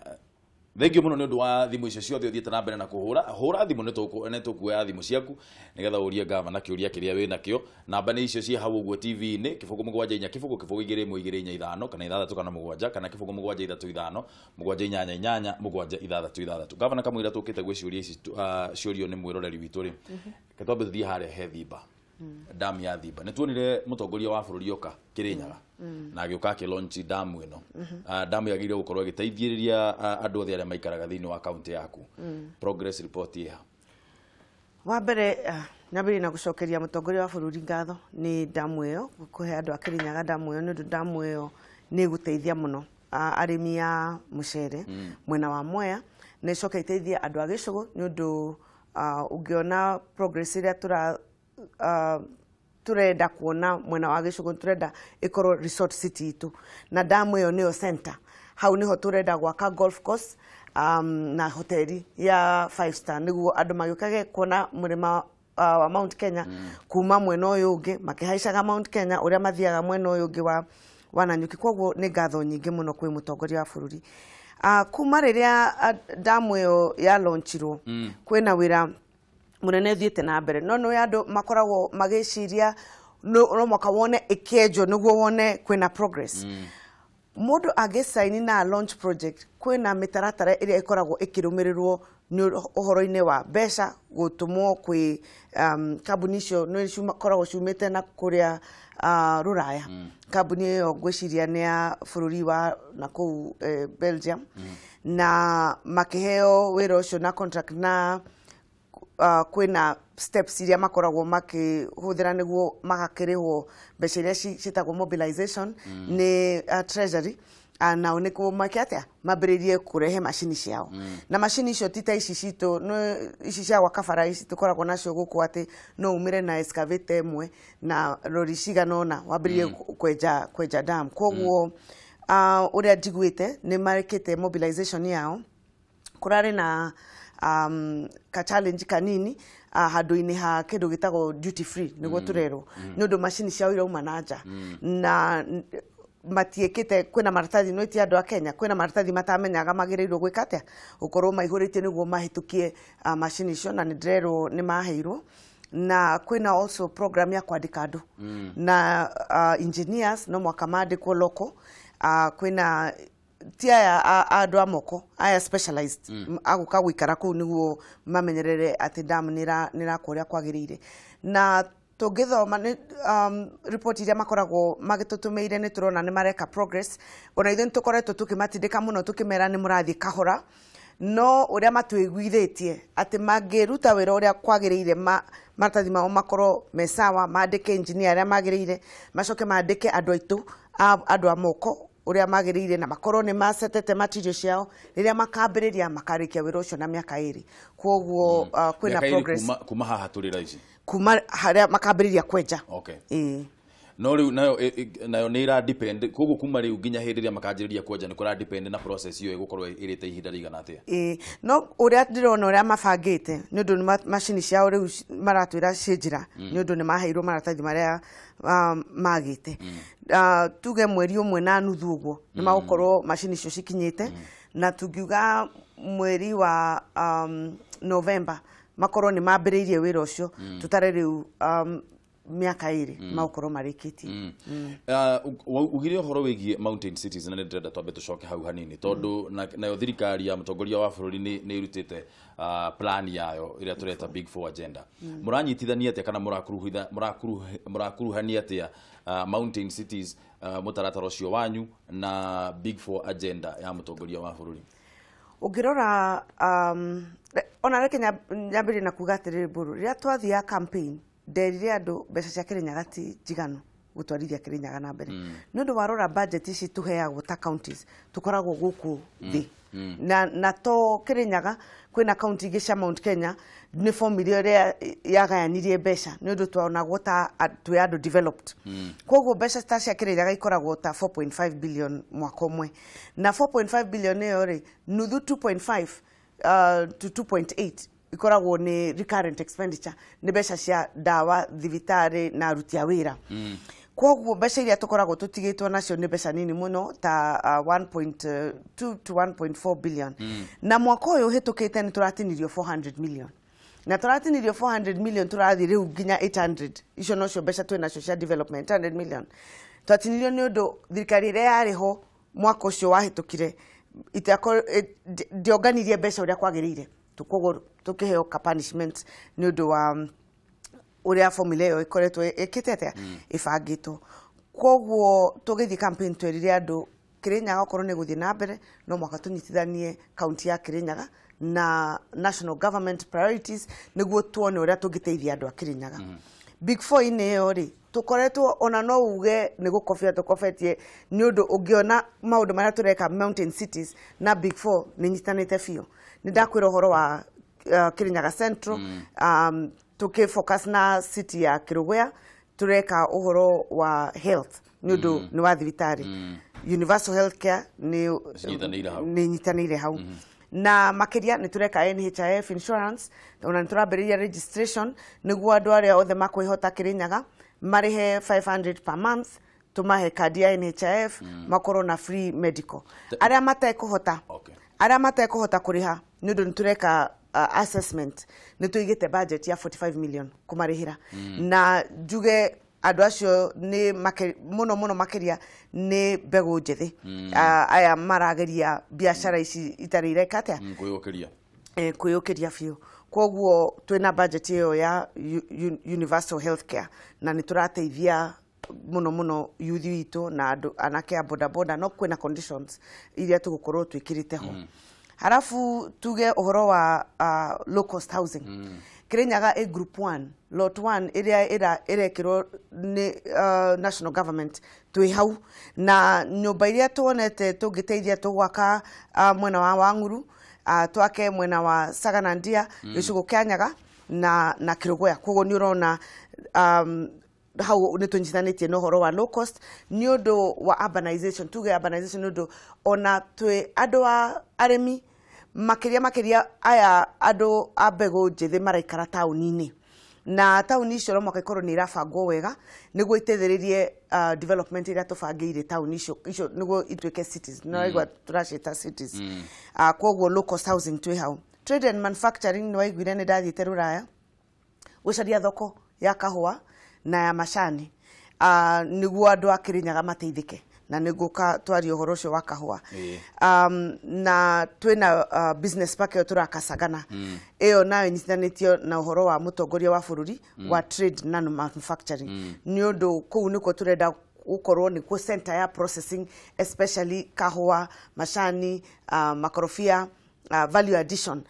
Thank you muno ni undu wa thimu icio ciothe uthiete na mbere na hura thimu ni tukuoya thimu ciaku nigetha urie gavana kiuria kiria wina kio. Namba ni icio cie hau uguo TV ni kifungu 7 kifungu 2 kana 6 kana 7 kana kifungu 7 7 7 Gavana kamwira tukite gwiciuria ici ciurio ni mwiroreri witu ri ketwambe thie haria he Thiba. Dam ya Thiba ni tuonire mutongoria wa bururi oka Kirinyaga na agioka ke launch dam ino. Dam yagire gukorwo giteithiriria andu othe aria maikaraga thini wa county yaku. Progress report ya wa mbere nabiri na gucokeria mutongoria wa bururi ngatho ni damu iyo kuhe andu a Kirinyaga damu iyo ndu damu iyo ni guteithia muno arimi ya mucere mwena wa Mwea ni coka iteithia andu a Gicugu ni ndu ungiona progress iria turenda kuona mwena wa Gicugu turenda ikoro resort city itu na damu iyo niyo center hau niho turenda gwaka golf course na hoteli ya 5 star niguo andu magikage kuona murima wa Mount Kenya kuma mwena uyu ungi makihaishaga Mount Kenya uria mathiaga mwena uyu ungi Wananyuki. Koguo nĩ ngatho nyingĩ mũno kwĩ mũtongoria wa bũrũri. Kuma rĩrĩa damu ĩyo ya launchirwo kwĩna wĩra munene thiĩte na mbere, no nĩ andũ makoragwo magĩciria no mwaka wone ĩkĩenjwo nĩguo wone kwĩna progress. Mũndũ agĩsaini na launch project kwĩna mĩtaratara ĩrĩa ĩkoragwo ĩkĩrũmĩrĩrwo nĩ ũhoro-inĩ wa mbeca gũtũmwo kwĩ kambuni icio nĩ cikoragwo ciumĩte na kũrĩa Rũraya. Kambuni ĩyo ngwĩciria nĩ ya bũrũri wa na kũu Belgium, na makĩheo wĩra ũcio na contract na kwĩna steps iria makoragwo makĩhũthĩra nĩguo magakĩrĩhwo mbeca iria ciĩtagwo mobilization nĩ treasury, nao nĩkuo makĩatĩa mambĩrĩrie kũrehe macini ciao. Na macini icio ti ta ici citũ ici cia gwaka bara ici tũkoragwo nacio gũkũ atĩ no umĩre na excavator ĩmwe na rori cigana ũna wambĩrĩrie kwenja dam. Koguo ũrĩa njiguĩte nĩ marĩkĩte mobilization yao. Kũrarĩ na ka challenge kanini handũ-inĩ ha kĩndũ gĩtagwo duty free nĩguo tũrerwo nĩ ũndũ macini ciao irauma na nja na matiĩkĩte. Kwĩna maratathi no ti andũ a Kenya, kwĩna maratathi matamenyaga magĩrĩirwo gwĩka atĩa gũkorwo maihũrĩtie nĩguo mahĩtũkie macini icio, na nĩ ndĩrerwo nĩ maheirwo. Na kwĩna also program ya kwandĩka andũ na engineers no mwaka mandĩkwo local. Kwĩna ti aya andũ a moko aya specialized agũka gũikara kũu nĩguo mamenyerere atĩ dam nĩ ĩrakũrĩa kwagĩrĩire. Na tũngĩthoma report iria makoragwo magĩtũtũmĩire nĩ tũrona nĩ mareka progress. Ona ithuĩ tũkoretwo tũkĩmatindĩka mũno tũkĩmera nĩ mũrathiĩ kahora, no ũrĩa matũiguithĩtie atĩ mangĩruta wĩra ũrĩa kwagĩrĩire maratathi mao makorwo mesawa, mandĩke engineer arĩa magĩrĩire, macoke mandĩke andũ aitũ andũ a moko ũrĩa magĩrĩire, na makorwo nĩ macetete material ciao rĩrĩa makambĩrĩria makarĩkia wĩra ũcio na mĩaka 2. Koguo kwĩna progress kuma haha tũrĩra ici kuma harĩa makambĩrĩria kwenja. No rĩu nayo nĩ ira depend. Koguo kuma rĩu nginya hĩndĩ ĩrĩa makanjĩrĩria kwenja nĩ kũra depend na process iyo ĩgũkorwo ĩrĩte ihinda rĩigana atĩa. No ũrĩa ndĩrona ũrĩa mabangĩte nĩ ũndũ nĩ macini ciao rĩu maratwĩra ciĩ njĩra nĩ ũndũ nĩ maheirwo maratathi marĩa magĩte. Tuge mweri ũmwe na nuthu ũguo nĩ magũkorwo macini icio cikinyĩte, na tungiuga mweri wa November makorwo nĩ mambĩrĩirie wĩra ũcio tutare rĩu miaka 2 magũkorwo marĩkĩtie. Ugire ũhoro wĩgiĩ mountain cities na nĩ ndĩrenda twambe tũcoke hau hanini tondũ nayo thirikari ya mũtongoria wa bũrũri nĩ irutĩte plan yayo ĩrĩa tũreta Big 4 agenda. Mũranyitithania atĩa kana mũrakuruhania atĩa mountain cities mũtaratara ũcio wanyu na Big 4 agenda ya mũtongoria wa bũrũri? Ũngĩrora ona reke nyambĩrĩrie na kuga atĩrĩrĩ Mbũrũ, rĩrĩa twathiaga campaign nderire andũ mbeca cia Kĩrĩnyaga ti njiganu gũtwarithia Kĩrĩnyaga na mbere nĩ ũndũ warora budget ici tũheagwo ta counties tũkoragwo gũkũ thĩ na to Kĩrĩnyaga kwĩna county ingĩ cia Mount Kenya nĩ formula ĩrĩa yagayanirie mbeca nĩ ũndũ twanagwo ta twĩ andũ developed. Koguo mbeca ta cia Kĩrĩnyaga ikoragwo ta 4.5 billion mwaka ũmwe, na 4.5 billion ĩyo rĩ nuthu 2.5 to 2.8 ikoragwo nĩ recurrent expenditure, nĩ mbeca cia dawa, thibitarĩ na aruti a wĩra. Koguo mbeca iria tũkoragwo tũtigĩtwo nacio nĩ mbeca nini mũno ta 1.2 to 1.4 billion. Na mwaka ũyũ hĩtũkĩte nĩ tũratinirio 400 million. Na tũratinirio 400 million tũrathiĩ rĩu nginya 800. Icio nocio mbeca twĩ nacio cia development 100 million. Twatinirio nĩ ũndũ thirikari ĩrĩa yarĩ ho mwaka ũcio wahĩtũkire ndionganirie mbeca ũrĩa kwagĩrĩire. Koguo tukiheo ka punishment nĩ ũndũ wa ũrĩa formula ĩyo ĩkoretwo ĩkĩte atĩa ĩbangĩtwo. Koguo tũgĩthiĩ campaign twerire andũ Kĩrĩnyaga okorwo nĩ gũthiĩ na mbere no mwaka tũnyitithanie kaunti ya Kĩrĩnyaga na national government priorities nĩguo tuone ũrĩa tũngĩteithia andũ a Kĩrĩnyaga. Big 4 inĩ ĩyo rĩ tũkoretwo ona no uge nĩ gũkobia tũkobetie nĩ ũndũ ũngĩona maũndũ marĩa tũreka mountain cities na Big 4 nĩ nyitanĩte biũ. Nĩ ndakwĩra ũhoro wa Kĩrĩnyaga Central, tukifocus na city ya Kĩrũgũya, tureka ũhoro wa health nĩ ũndũ nĩ wa thibitarĩ. Universal healthcare nĩ nyitanĩire hau. Na makiria nĩ tureka NHIF insurance, ona nĩ turambĩrĩria registration nĩguo andũ arĩa othe makwĩhota Kĩrĩnyaga marĩhe 500 per month tumahe kadi ya NHIF makorwo na free medical aria matekuhota aria matekuhota kuriha nundu nitureka assessment nituigite budget ya 45 million kumarihira na juge andu acio ni muno makiria ni mbegu njithi aya marageria biashara ici itari irekatia kuyukiria fiu koguo twina budget iyo ya universal healthcare na niturateithia muno youth witu na anake a boda no kwina conditions iria tugukorwo twikirite ho harafu tuge uhoro wa low cost housing Kirinyaga a group 1 lot 1 iria irekirwo ni national government twi hau na nyumba iria tuonete tugiteithia tugwaka mwena wa Wanguru twake mwena wa Saganandia gicigo kyanyaga na Kirugoya kogo ni urona how nitunjithanĩtie no horo wa low cost ni undu wa urbanization tuge urbanization undu ona twe andu a aremi makiria aya andu a mbegu njithi maraikara tauni-ini na tauni icio mwaka ikorwo ni irabangwo wega niguo iteithĩrĩrie development iria tubangĩire tauni icio niguo ituĩke cities no igwa turacita cities koguo low cost housing twi hau trade and manufacturing ni waiguire ni ndathiĩte Rũraya gucaria thoko ya kahũa na ya macani niguo andu a Kirinyaga mateithike na niguka twari uhoro ucio wa kahũa na twina business park yo turakasagana iyo nayo nyithanĩtio na uhoro wa mutongoria wa bururi wa trade na manufacturing ni undu kuu niko turenda ukorwo ni ku center ya processing especially kahũa macani makorofia value addition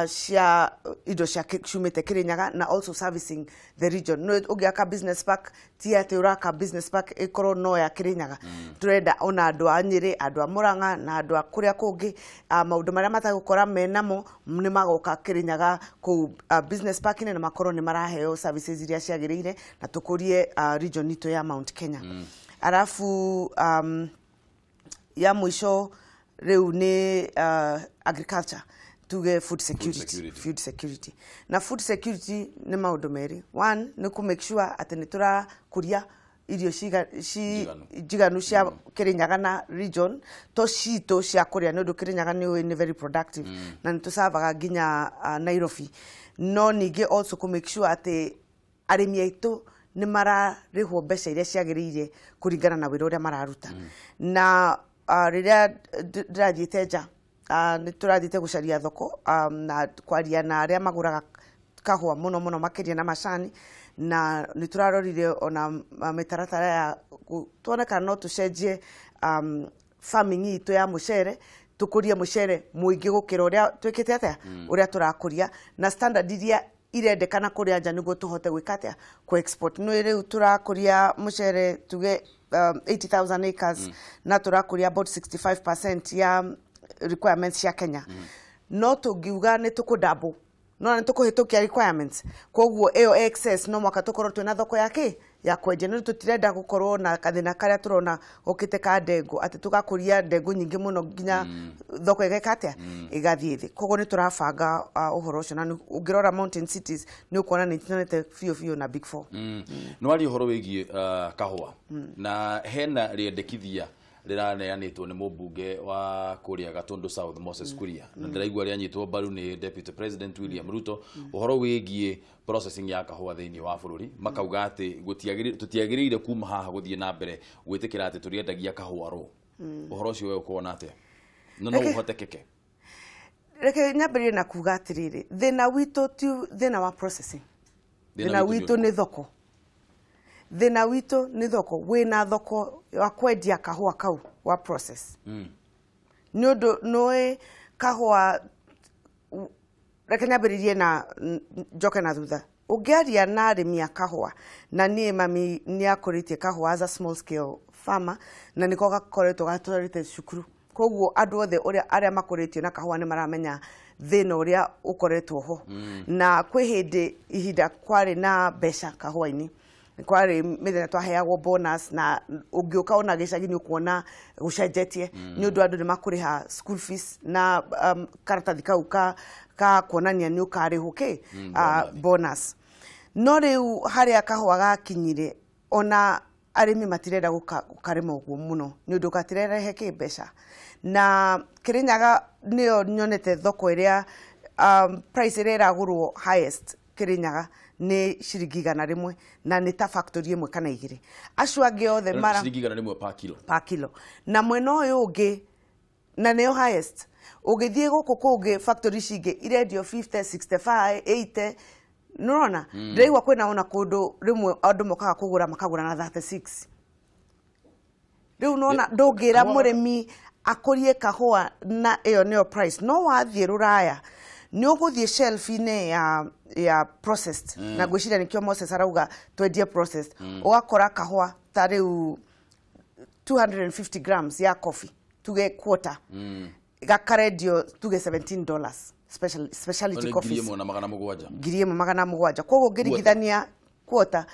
cia indo cia shumite Kirinyaga na also servicing the region no ugiaka business park tia te uraka business park ikoro no ya Kirinyaga turenda ona andu a Nyeri andu a Murang'a na andu a kuria kungi maundu maria matagukora menamo ni magoka Kirinyaga ku business park ni na makoro ni maraheo services iria ciagirire na tukurie region ito ya Mount Kenya arafu ya mwisho reu ni agriculture tuge food security na food security ni maundu meri one ni ku make sure ati ni turakuria irio jiganu cia Kirinyaga na region to cito cia kuria ndu Kirinyaga ni very productive na ni tusavaga ginya Nairobi no nige also ku make sure ati arimi aitu ni mararihwo mbeca iria ciagirire kuringana na wira uria mararuta na riria ndirathiĩte nja ni turathiĩte gucaria thoko na kwaria na aria maguraga kahũa muno makiria na macani na ni turarorire ona mitaratara ya tuoneka no tucenjie farming itu ya mucere tukurie mucere muingi gukira uria twikite atia uria turakuria na standard iria irendekana kuria nja niguo tuhote gwikatia ku export no riu turakuria mucere tuge 80,000 acres na turakuria about 65% ya requirements ya Kenya no tugiuga ni tukudabo no ni tukuhitukia requirements koguo eo excess no mwaka tukorwo twina thoko yake ya kwenje no tutirenda gukorwo na kathina karia turona okite ka ndego ati tugakuria ndego nyingi muno ginya thoko igekatia igathie thi koguo ni turabanga uhoro ucio na ungirora mountain cities ni ukuona ni tinete fio na big four no ari uhoro wigie kahũa na hena riendekithia riraneanitwo ni mubunge wa kuria Gatundu South Moses Kuria na ndiraigua ria nyitwo baru ni Deputy President William Ruto uhoro wigie processing ya kahũa thiini wa bururi makauga ati tutiagirire kuma haha guthie na mbere gwitikira ati turiendagia kahũa ro uhoro ucio we ukuona ati no uhotekeke reke nyambire na kuga atiriri thina witu tu thina wa processing thina witu ni thoko thina witu ni thoko wina thoko wa kwendia kahũa kau wa process nyodo noe kahũa reke nyambiririe na njoke na thutha ungiaria na arimi a kahũa na nie mami ni akuritie kahũa as a small scale farmer na niko gakoretwo gatwarite cukuru koguo andu othe aria makuritio na kahũa ni maramenya thina uria ukoretwo ho na kwi hindi ihinda kwari na mbeca kahũa-ini kwari mithenya twaheagwo bonus na ungiuka ona gicagi ni ukuona gucenjetie ni undu andu ni makuriha school fees na karatathi kau ka kuonania ni ukarihuke bonus no riu haria kahũa gakinyire ona arimi matirenda gukarema uguo muno ni undu gatirerehe kimbeca na Kirinyaga nio nyonete thoko iria price iria iragurwo highest Kirinyaga ni ciringi 100 na ni ta factory imwe kana igiri acio angi othe mara ciringi 100 per kilo na mwena uyu ungi na nio highest ugithie guku kungi factory cingi irendio 50 65 80 nurona ndirigwa kwina ona kundu rimwe andu mokaga kugura makagura na 36 riu nona ndungira murimi akurie kahua na iyo nio price no wathie Ruraya ni uguthie shelf ine ya processed na gwiciria nikio Moses arauga twendie processed ugakora kahua ta riu 250 grams ya coffee tuge quarter gakaredio tuge $17 specialty coffee girie mo magana mugwanja kogo ngirigithania quarter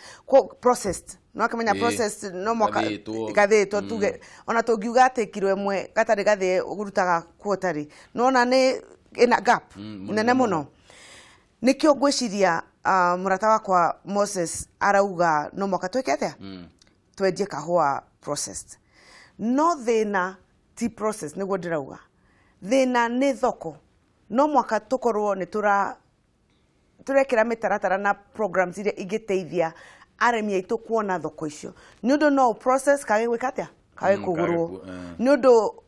processed no kamenya processed no moka gathito tuge ona tungiuga ate kilo imwe gatari gathie ugurutaga quarter no na ni ina gap nene muno nikio ngwiciria murata wakwa Moses arauga no moka twekete twendie kahua processed no thina ti process niguo ndirauga thina ni thoko no mwaka tukorwo ni turekira mitaratara na programs iria igiteithia aremi aitu kuona thoko icio ni undu no process kage gwikatia kage kugurwo ni undu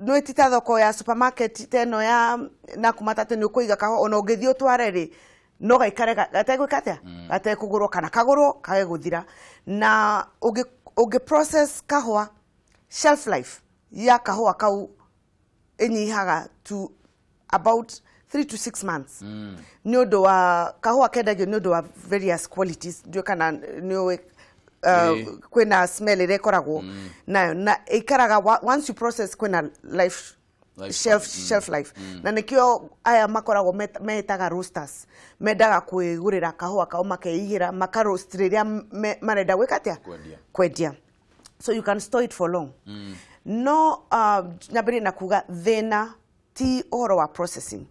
no itita thoko ya supermarket teno ya na kumatatu ni kuiga kaho ona ungithio twareri no gaikare gategwikatia gatekugurwo kana kagurwo kage guthira na ugi process kahwa shelf life ya kahwa kau inyihaga to about 3 to 6 months ni undu wa kahwa kendagio ni undu wa various qualities ndio kana ni kwina smell ile koragwo na ikaraga once you process kwina shelf life na nikio aya makoragwo metaga roasters medaga kwigurira kahua kao makeigira makaroast riria marenda gwikatia kwendia so you can store it for long no nyabiri na kuga thina ti oro wa processing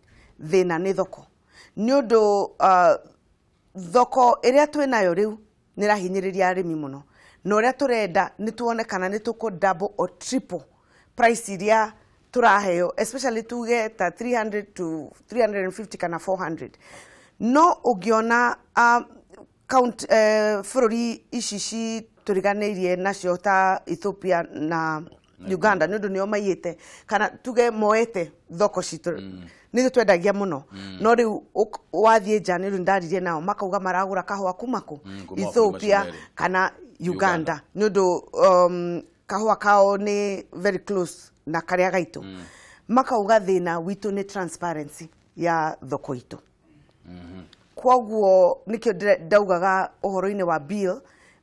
thina ni thoko ni undu thoko iria twinayo riu nirahinyiriria arimi muno no ria turenda ni tuone kana ni tuko double or triple price iria turaheo especially tuge ta 300 to 350 kana 400 no ugiona count furori ishishi turiganeirie nacio ta Ethiopia na Uganda nundu nio mayite kana tuge moete thoko citu ni twendagia muno no riu wathie jani riu ndaririe nao makauga maragura kahua kumaku Ethiopia kana Uganda nundu kahua kao ni very close na karia gaitu makauga thina witu ni transparency ya thoko itu kwoguo nikio ndaugaga uhoro-ini wa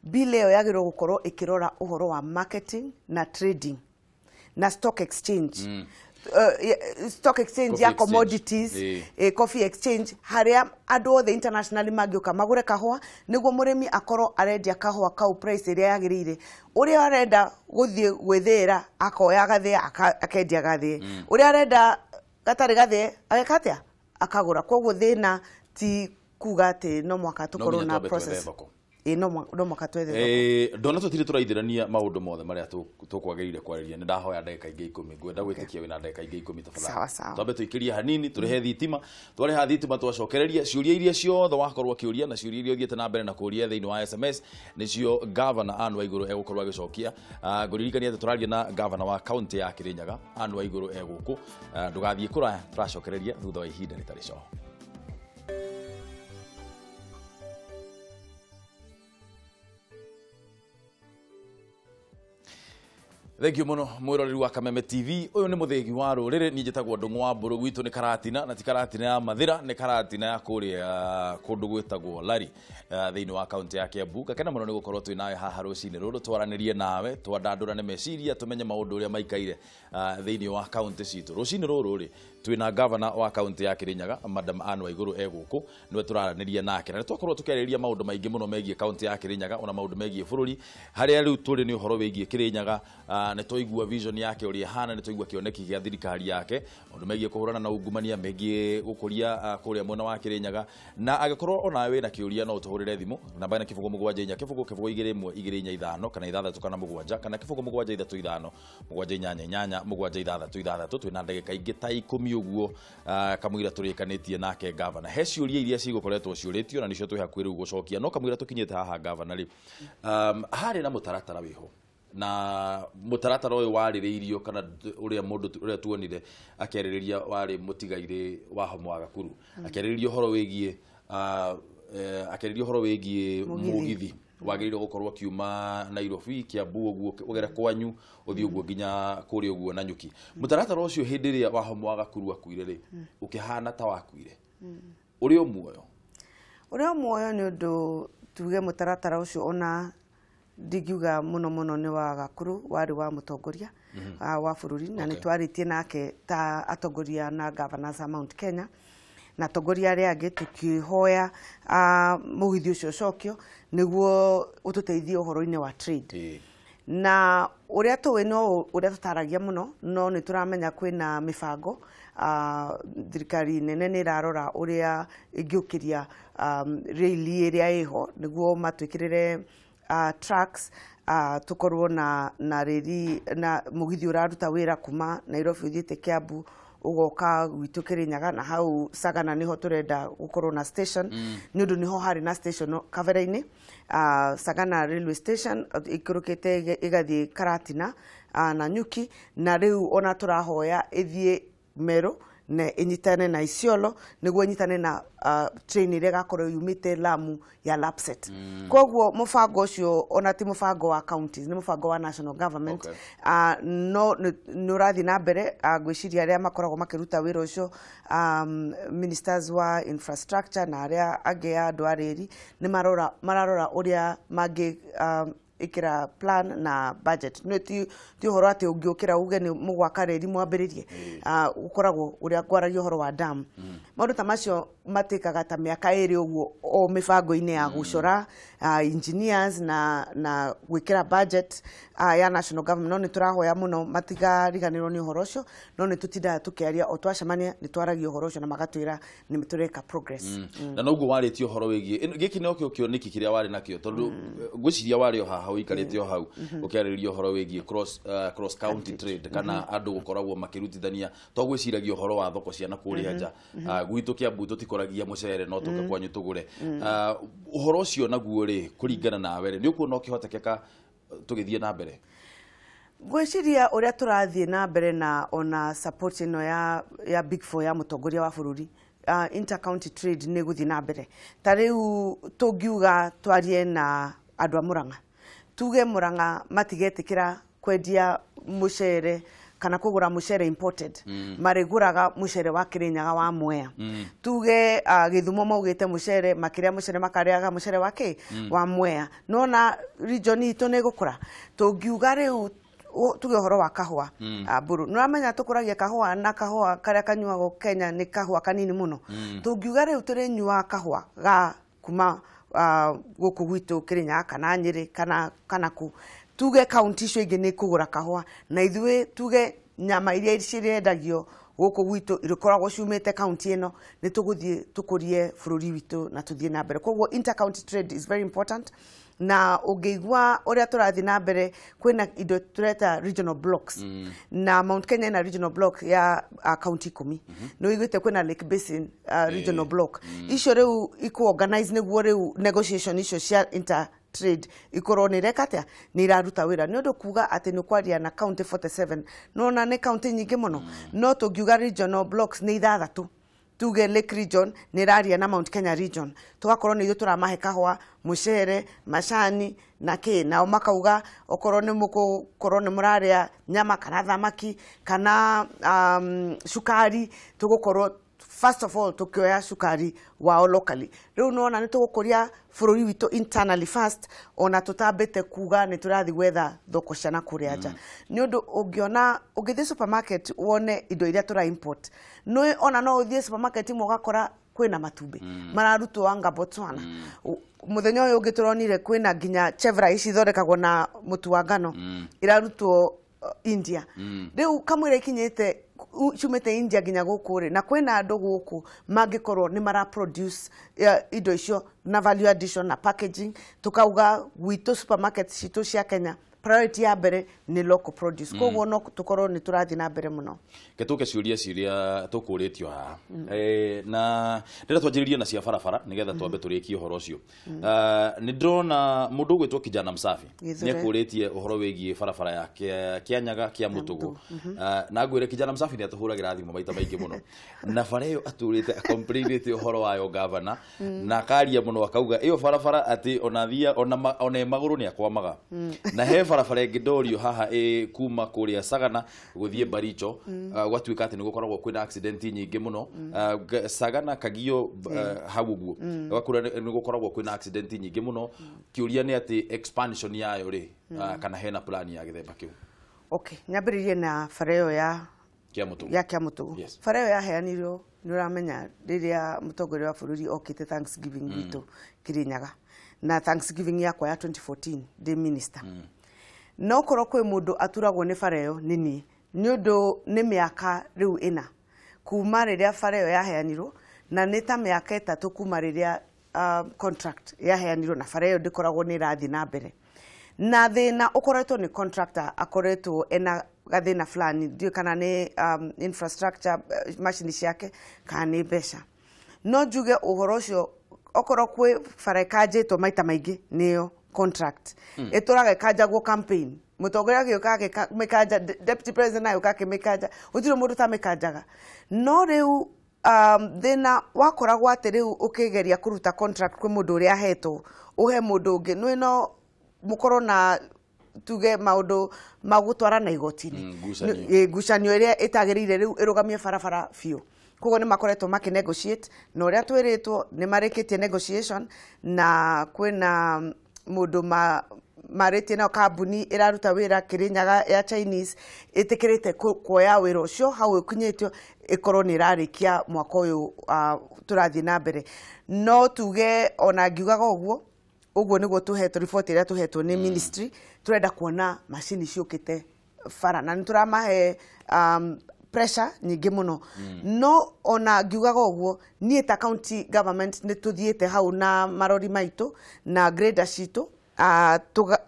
bill iyo yagirwo gukorwo ikirora uhoro wa marketing na trading na stock exchange stock exchange ya commodities coffee exchange haria andu othe internationally magioka magure kahua niguo murimi akorwo arendia kahua kau price iria yagirire uria arenda guthie gwithira akoya gathie akendia gathie uria arenda gatari gathie agekatia akagura kwoguo thina ti kuga ati no mwaka tukorwo na process no mwaka twethe ndona tutire turaithirania maundu mothe maria tukwagirire kwariria ni ndahoya ndagika ingi 10 ngwenda gwitikia wina ndagika ingi 10 tafadhali twambe tuikirie hanini turehe thitima twareha thitima twacokereria ciuria iria ciothe wakorwo kiuria na ciuria iria uthiete na mbere na kuria thiini wa SMS nicio governor Anne Waiguru egukorwo agicokia nguririkania ati turaria na governor wa county ya Kirinyaga Anne Waiguru eguku ndugathie kuraya turacokereria thutha wa ihinda ritarico. Thank you muno mwiroreri wa Kameme TV. Uyu ni muthegi wa rurire ni njitagwo Ndungu wa Mburu gwitu ni Karatina na ti Karatina ya Mathira ni Karatina ya kuria kundu gwitagwo Lari thiini wa county ya Kiambu. Kana muno ni gukorwo twi nawe haha rucini ruru twaranirie nawe twandandurane meciria tumenye maundu uria maikaire thiini wa county citu. Rucini ruru ri twina governor wa county ya Kirinyaga Madam Anne Waiguru eguku niwe turaraniria nake na twakorwo tukiarĩrĩria maundu maingi muno megie county ya Kirinyaga ona maundu megie bururi haria riu turi ni uhoro wegie Kirinyaga ni twaigua vision yake uri hana ni twaigua kioneki gia thirikari yake maundu megie kuhurana na ungumania megie gukuria kuria mwena wa Kirinyaga na agikorwo ona we na kiuria no tuhurire thimu namba na kifungo mugwanja inya kifungo 2-1-2-5 kana 6 kana 7 kana kifungo 7-3-5 7-8-8 7-6-3 twina ndagika ingi ta 10 uguo kamwira turikanitie nake governor he ciuria iria cigukoretwo ciuritio na nicio twi hakuhĩ rĩu gucokia no kamwira tukinyite haha governor ri hari na mutaratara wiho na mutaratara uyu warĩrĩirio kana uria mundu uria tuonire akerĩrĩria wari mutigaire wa Hamwagakuru akerĩrĩrio horo wigie akerĩrĩrio horo wigie mugithi wagĩrĩirwo gukorwo kiuma Nairobi Kiambu uguo ugera kwanyu uthii uguo nginya kuri uguo na Nyuki mutaratara ucio hindi ria wa Hamwagakuru akuire ri ukihana ta wakuire uri o muoyo ni undu tuge mutaratara ucio ona ndigiuga muno ni wa Gakuru wari wa mutongoria wa bururi na ni twaritie nake ta atongoria na governors a Mount Kenya na atongoria aria angi tukihoya mugithi ucio cokio niguo ututeithie uhoro-ini wa trade na uria tuwe no uria tutaragia muno no ni turamenya kwina mibango thirikari nene ni rarora uria ingiukiria rail iria iho niguo matwikirire trucks tukorwo na reri na mugithi uraruta wira kuma Nairobi uthiite Kiambu ugoka gwitu Kirinyaga na hau Sagana niho turenda gukorwo na station ni undu niho hari na station Kavera-ini Sagana railway station ikurukite igathie Karatina na Nyuki na riu ona turahoya ithie Meru na inyitane na Isiolo niguo inyitane na train ire gakorwo yumite Lamu ya Lapset koguo mubango ucio ona ti mubango wa counties ni mubango wa national government no nurathi na mbere gwiciria aria makoragwo makiruta wira ucio ministers wa infrastructure na aria angi andu areri ni mararora uria mangi ikira plan na budget no ti horo ati ungiukira uge ni mugwaka reri mwambiririe ukoragwo uria gwaragia horo wa dam maundu ta macio matikaga ta miaka iri uguo o mibango-ini ya gucora engineers na gwikira budget ya national government no ni turahoya muno matigariganirwo ni horo ucio no ni tutinda tukiaria o twacemania ni twaragia horo ucio na magatwira ni mitureka progress na no uguo waritio horo wigie giki no kio niki kiria wari nakio tondu gwiciria wari o haha uikarite o hau ukiarĩrĩrio horo wigie cross county trade kana andu gukoragwo makirutithania to gwiciragia horo wa thoko cia na kuria nja gwitu Kiambu tutikoragia mucere no tuka kwanyu tugure uhoro ucio naguo ri kuringana nawe ni ukuona ukihotekeka tugithie na mbere gwiciria uria turathie na mbere na ona support ino ya Big Four ya mutongoria wa bururi intercounty trade ni guthie na mbere tariu tungiuga twarie na andu a Murang'a tuge Murang'a matigetikira kwendia mucere kana kugura mucere imported mariguraga mucere wa Kirinyaga wa Mwea tuge Githumo maugite mucere makiria mucere makariaga mucere wake wa Mwea nona region itu ni gukura tungiuga riu tuge horo wa kahua buru nuramenya tukuragia kahua na kahua karia kanyuago Kenya ni kahua kanini muno tungiuga riu turinyua kahua ga kuma guku gwitu Kirinyaga kana Nyeri kana ku tuge county icio ingi ni kugura kahua na ithuĩ tuge nyama iria cirendagio guku gwitu irikoragwo ciumite county ino ni tuguthie tukurie bururi witu na tuthie na mbere koguo intercounty trade is very important na ungeigua uria turathi na mbere kwina indo tureta regional blocks na Mount Kenya na regional block ya county 10 no igwite kwina Lake Basin regional block icio riu iko organize niguo riu negotiation icio cia inter trade ikoronire katia ni iraruta wira ni undu kuga ati ni kwaria na county 47 no na ne county nyingi muno no tugiuga regional blocks ni ithathatu tuge Lake region ni raria na Mount Kenya region tugakorwo ni ithu turamahe kahwa mucere macani na ki na makauga okorwo ni mukorwo ni muraria nyama kana thamaki kana shukari tugukorwo first of all tukioya cukari wao locally riu nona ni tugukuria bururi wito internally first ona tutambite kuga ni turathi gwetha thoko cia nakuria nja ni undu ungiona ugithie supermarket wone indo iria tura import no ona no uthie supermarket imwe ugakora kwina matumbi mararutwo anga Botswana muthenya uyu ngituronire kwina nginya chevra ici thondekagwo na mutu wa ngano irarutwo India riu kamwire kinyete chumete India nginya gukuri na kwina andu guku mangikorwo ni mara produce indo icio na value addition na packaging tukauga gwito supermarkets citu cia Kenya priority ya mbere ni local produce koguo no tukorwo ni turathi na mbere muno ketuke ciuria tukuritio ha na ndira twanjiririe na cia barabara nigetha twambe turikie uhoro ucio ni ndrona mundu gwitwo Kijana Msafi ni kuritie uhoro wigie barabara ya Kianyaga kia Mutugu na ngwire Kijana Msafi ni atuhuragira thimu maita maingi muno na bareyo aturite complete uhoro wayo governor na karia muno akauga iyo barabara ati onathia ona maguru ni akwamaga na he barabara ngidorio haha kuma kuria Sagana guthie Baricho gwatuika ati nigukoragwo kwina accident nyingi muno Sagana Kagio haguguo gwakura nigukoragwo kwina accident nyingi muno kiuria ni ati expansion yayo ri kana hena plan ya githemba kiu okay nyambiririe na fareo ya Kiamutugu fareo ya heanirwo nuramenya riria mutongoria wa bururi okite Thanksgiving gitu Kirinyaga na Thanksgiving yakwa ya 2014 the minister no korwo kwe mundu aturagwo ni fareo nini ni undu ni miaka riu ina kuma riria fareo yaheanirwo na ni ta miaka 3 kuma riria contract yaheanirwo na fareo ndikoragwo ni rathi na mbere na thina ukoretwo ni contractor akoretwo ena gathina fulani ndio kana ni infrastructure machine ciake kana ni besha no juge uhoro ucio okorwo kwe farekajeto maita maingi niyo contract eturaga kajagwo campaign mutongoria gioka mekaja deputy president nayo kake mekaja utiro mundu ta mekajaga no riu thina wakoragwo ati riu ukigeria kuruta contract kwe mundu uri ahetwo uhe mundu ungi no mukoro na tuge maundu magutwara na igotini ngucanio iria itagirire riu irugamie barabara fiu kogo ni makoretwo makinegotiate no ria twiritwo ni mareketie negotiation na kwina mundu marete na kambuni iraruta wira Kirinyaga ya Chinese itikirite kuoya wira ucio hau ikunyetio ikorwo ni rarikia mwaka uyu turathi na mbere no tuge ona ngiugaga uguo niguo tuhetwo report ira tuhetwo ni ministry turenda kuona machine ciukite fara na nituramahe pressure nyingi muno no ona ngiugaga uguo nie ta county government ni tuthiete hau na marori maitu na grader citu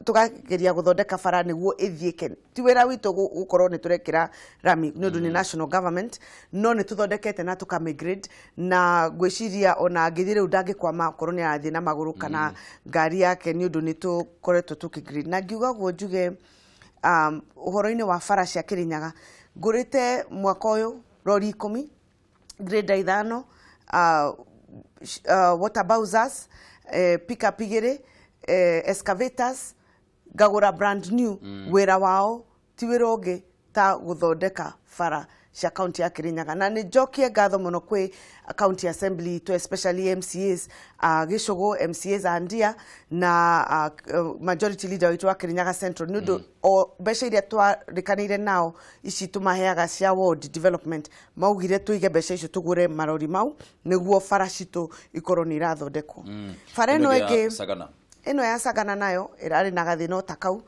tugageria guthondeka fara niguo ithieke ti wira witu gukorwo ni turekira rami no ni national government no ni tuthondekete na tukamigrade na gwiciria ona ngithire undangi kwa makorwo ni arathi na maguru kana ngari yake ni undu ni tukoretwo tukigrade na ngiuga guo njuge uhoro-ini wa fara cia Kirinyaga ngurite mwaka uyu rori 10 grade 5 water bowsers pickup igiri excavators gagura brand new wira wao ti wira ungi ta guthondeka fara cia county ya Kirinyaga na ni jokie ngatho muno kwi county assembly to especially MCAs Gicugu MCAs Andia na majority leader witu wa Kirinyaga Central nudo o besha iria twarikanire nao ici tumaheaga cia ward development maugire tuige besha icio tugure marori mau niguo fara citu ikorwo ni irathondekwo fara ino ege ino ya Sagana nayo irari na gathino takau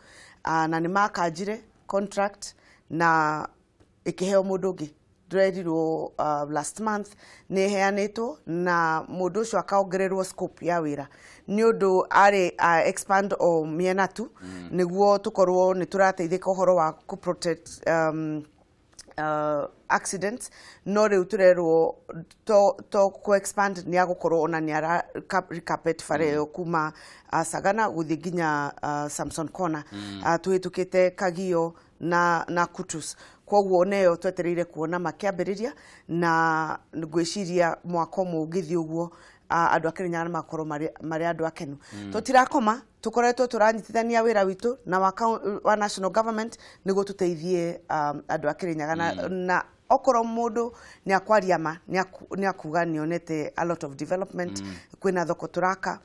na ni makanjire contract na ikiheo mundu ungi drerirwo last month ni heanetwo na mundu ucio akaongererwo scope ya wira ni undu ari expand o miena tu niguo tukorwo ni turateithika uhoro wa ku protect accidents no riu turerwo to ku expand ni agukorwo ona ni ara recapet fareo kuma Sagana guthi ginya Samson Corner tuhitukite Kagio na Kutus koguo neyo twetereire kuona makiambiriria na ngwiciria mwako mugithi uguo andu Kirinyaga makorwo mari andu akenu tutirakoma tukoretwo turanyitithania wira witu na wa national government niguo tuteithie andu Kirinyaga na okoro mundu ni akwaria ma ni akuga ni onete a lot of development kwina thoko turaka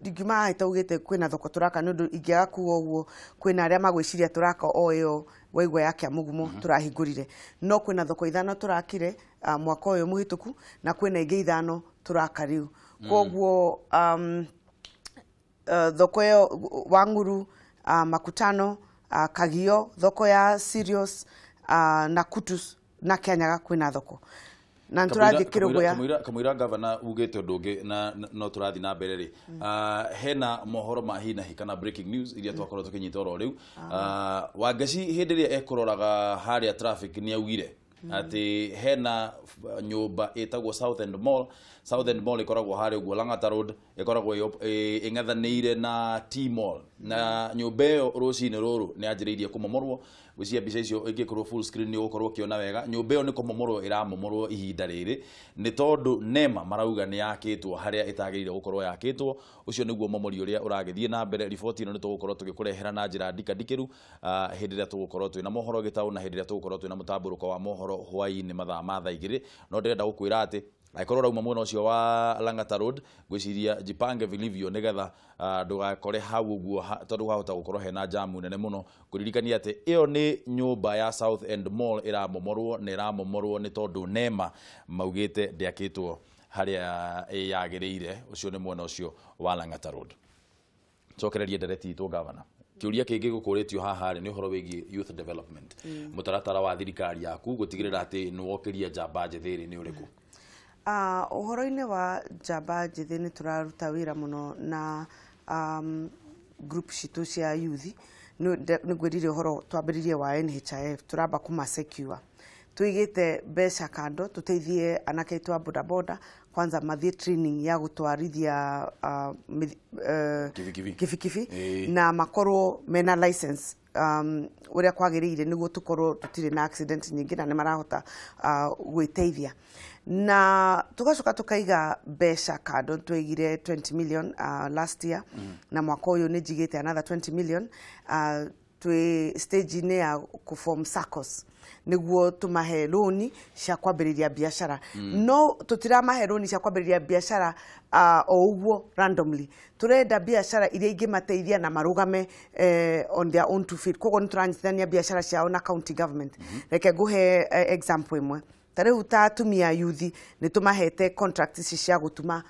digima itaugite kwina thoko turaka nundu ingiaga kuwa uguo kwina aria magwiciria turaka oyo waigwa yake mugumo turahingurire no kwina thoko ithano turakire mwaka uyu muhituku na kwina ingi ithano turaka riu koguo thoko yo Wanguru Makutano Kagio thoko ya Sirius na Kutus na Kenyaga kwina thoko na turathi kirugoya kamwira governor ugete ndungi na no turathi na mbere ri hena mohoro mahina hikana breaking news iria twakorwo tukinyita oro riu Wangaci hindi ria ekororaga haria traffic ni augire ati hena nyumba etagwo Southend Mall ikoragwo haria uguo Lang'ata Road ikoragwo ingathanire na T Mall na nyumba yo rucine ruru ni anjiriirie kumomorwo gucia mbica icio ingikorwo full screen ni ukorwo kiona wega nyumba yo ni kumomorwo iramomorwo ihinda riri ni tondu nema marauga ni yakitwo haria itagirire gukorwo yakitwo ucio niguo momori uria uragithie na mbere report ino ni tugukorwo tugikurehera na njira ndikadikiru hindi ria tugukorwo twina mohoro gitau na hindi ria tugukorwo twina mutamburuko wa mohoro hwai-ini mathaa ma thaa igiri no ndirenda gukwira ati aikorwo rauma mwena ucio wa Lang'ata Road gwiciria jipange vilivyo nigetha ndugakore hau uguo tondu hahota gukorwo hena jamu nene muno kuririkania ati iyo ni nyumba ya South End Mall iramomorwo ni tondu nema maugite ndiakitwo haria yagirire ucio ni mwena ucio wa Lang'ata Road cokereria ndereti itu governor kiuria kingi gukuritio haha ni uhoro wigi youth development mutaratara wa thirikari yaku gutigirira ati ni wokiria jamba njethiri ni uriku uhoro-ini wa jamba njithi ni turaruta wira muno na group citu cia youth ni gwirire uhoro twambiririe wa NHIF turamba kuma secure tuigite mbeca kando tuteithie anake twa bodaboda kwanza mathie training ya gutwarithia kifikifi na makorwo mena license uria kwagiriire niguo tukorwo tutire na accident nyingi na ni marahota gwiteithia na tugacoka tukaiga mbeca kando twigire 20 million last year na mwaka uyu ni jigite another 20 million twi stage ni ya kuform SACCOs niguo tumahe loan cia kwambiriria biashara no tutiramahe loan cia kwambiriria biashara o uguo randomly turenda biashara iria ingimateithia na marugame on their own to feed kogo nturanyithania biashara ciao na county government reke nguhe example imwe tariu tatumia youth ni tumahete contracts cia gutuma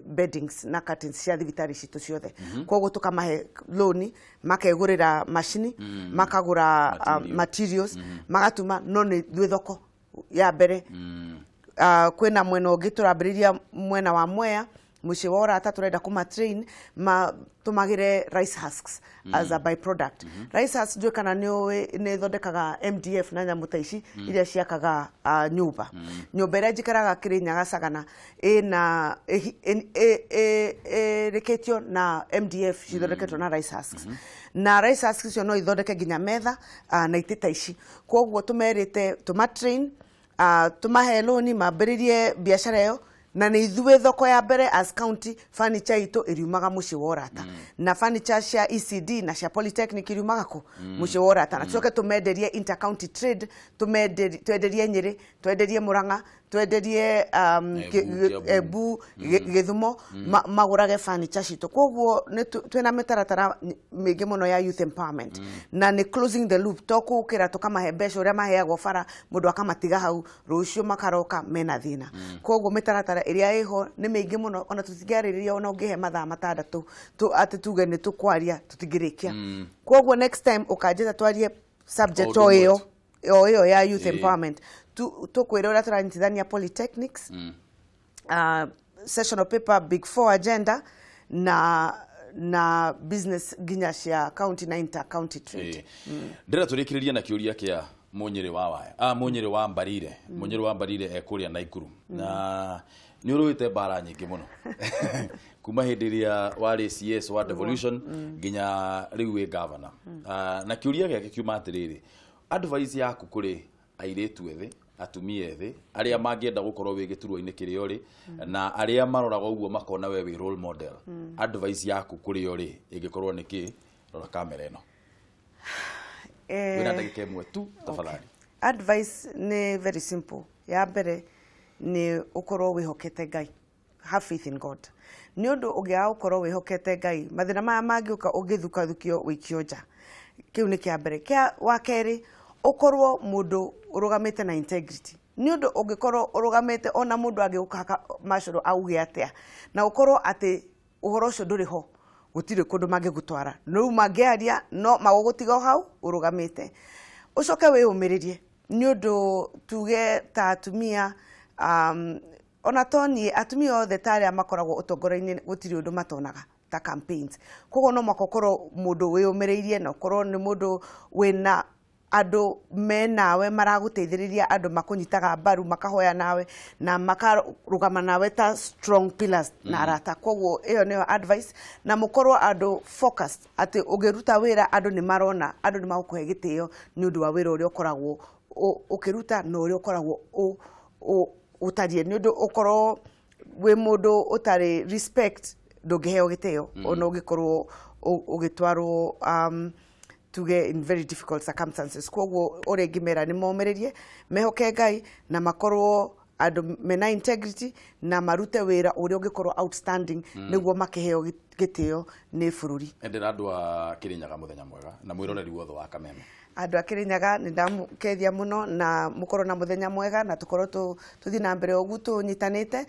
beddings na curtains cia thibitari citu ciothe koguo tukamahe loan makegurira machine makagura materials magatuma no ni thoko ya mbere kwina mwena ungi turambiriria mwena wa Mwea muci wa Orata turenda kuma train tumagire rice husks as a byproduct rice husks ndio kana ni thondekaga MDF na nyamu ta ici iria ciakaga nyumba iria njikaraga Kirinyaga Sagana ina reketio na MDF cithondeketwo na rice husks na rice husks icio no ithondeke nginya metha na itita ici koguo tumerite train tumahe loan mambiririe biashara yo na ni ithuĩ thoko ya mbere as county furniture itu iriumaga muci wa Orata na furniture cia ECD na cia Polytechnic iriumaga ku muci wa Orata na tucoke tumenderie intercounty trade twenderie Nyeri twenderie Murang'a twenderie Embu Githumo magurage furniture citu koguo twina mitaratara mingi muno ya youth empowerment na ni closing the loop tokukira tukamahe mbeca uria maheagwo bara mundu akamatiga hau rucio makaroka mena thina koguo mitaratara iria iho ni mingi muno ona tutingariria ona ungihe mathaa matandatu ati tuge ni tukwaria tutingirikia koguo next time ukanjeta twarie subject oyo ya youth empowerment tukwira uria turanyitithania polytechnics sessional paper big 4 agenda na business ginya cia county na inter county trade ndira turikiriria na kiuria kia Munyiri wa waya Munyiri wa Mbarire Munyiri wa Mbarire ekuria Naikuru na ni uruite bara nyingi muno kuma hindiria wari CS wa devolution ginya riu we governor na kiuria giake kiuma atiriri advice yaku kuri airetu ethe atumia ethe aria mangienda gukorwo wi gituruo-ini kirio ri na aria maroraga uguo makona we wi role model advice yaku kuri ori ingikorwo niki rora kamera ino wina ndagika imwe tu tafadhali. Advice ni very simple. Ya mbere ni ukorwo wihokete Ngai. Have faith in God. Ni undu ugia ukorwo wihokete Ngai, mathina maya mangiuka ungithukathukio wikio nja. Kiu ni kia mbere. Kia wa keri ukorwo mundu urugamite na integrity. Ni undu ungikorwo urugamite ona mundu agiuka mashoro auge atia na ukorwo ati uhoro ucio nduri ho gutire kundu mangigutwara no mangiaria no magugutiga hau urugamite ucoke wiyumiririe ni undu tuge ta atumia ona toni atumia othe tari amakoragwo utongoro-ini gutire undu matonaga ta campaigns kogo no makokoro mundu wiyumiririe na ukorwo ni mundu wina andu menawe maraguteithiriria andu makunyitaga mbaru makahoya nawe na makarugama nawe ta strong pillars na arata koguo iyo niyo advice na mukorwo andu focused ati ugiruta wira andu ni marona andu ni magukuhe gitio ni undu wa wira uria ukoragwo ukiruta no uria ukoragwo utarie ni undu ukorwo wi mundu utari respect ndungiheo gitio ona ugikorwo ugitwarwo tuge in very difficult circumstances koguo ore ngimera ni momeririe mehoke Ngai na makorwo andu mena integrity na marute wira uria ungikorwo outstanding niguo makiheo gitio ni bururi endera andu a Kirinyaga muthenya mwega na mwiroreri wothe wa Kameme. Andu a Kirinyaga ni ndamukethia muno na mukorwo na muthenya mwega na tukorwo tuthi na mbere ugu tunyitanite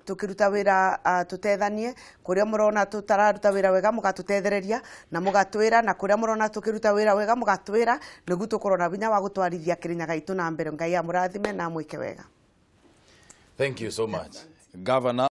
tukiruta wira tutethanie kuria murona tutararuta wira wega mugatutethereria na mugatwira na kuria murona tukiruta wira wega mugatwira niguo tukorwo na binya wa gutwarithia Kirinyaga itu na mbere. Ngai amurathime na mwike wega. Thank you so much. Governor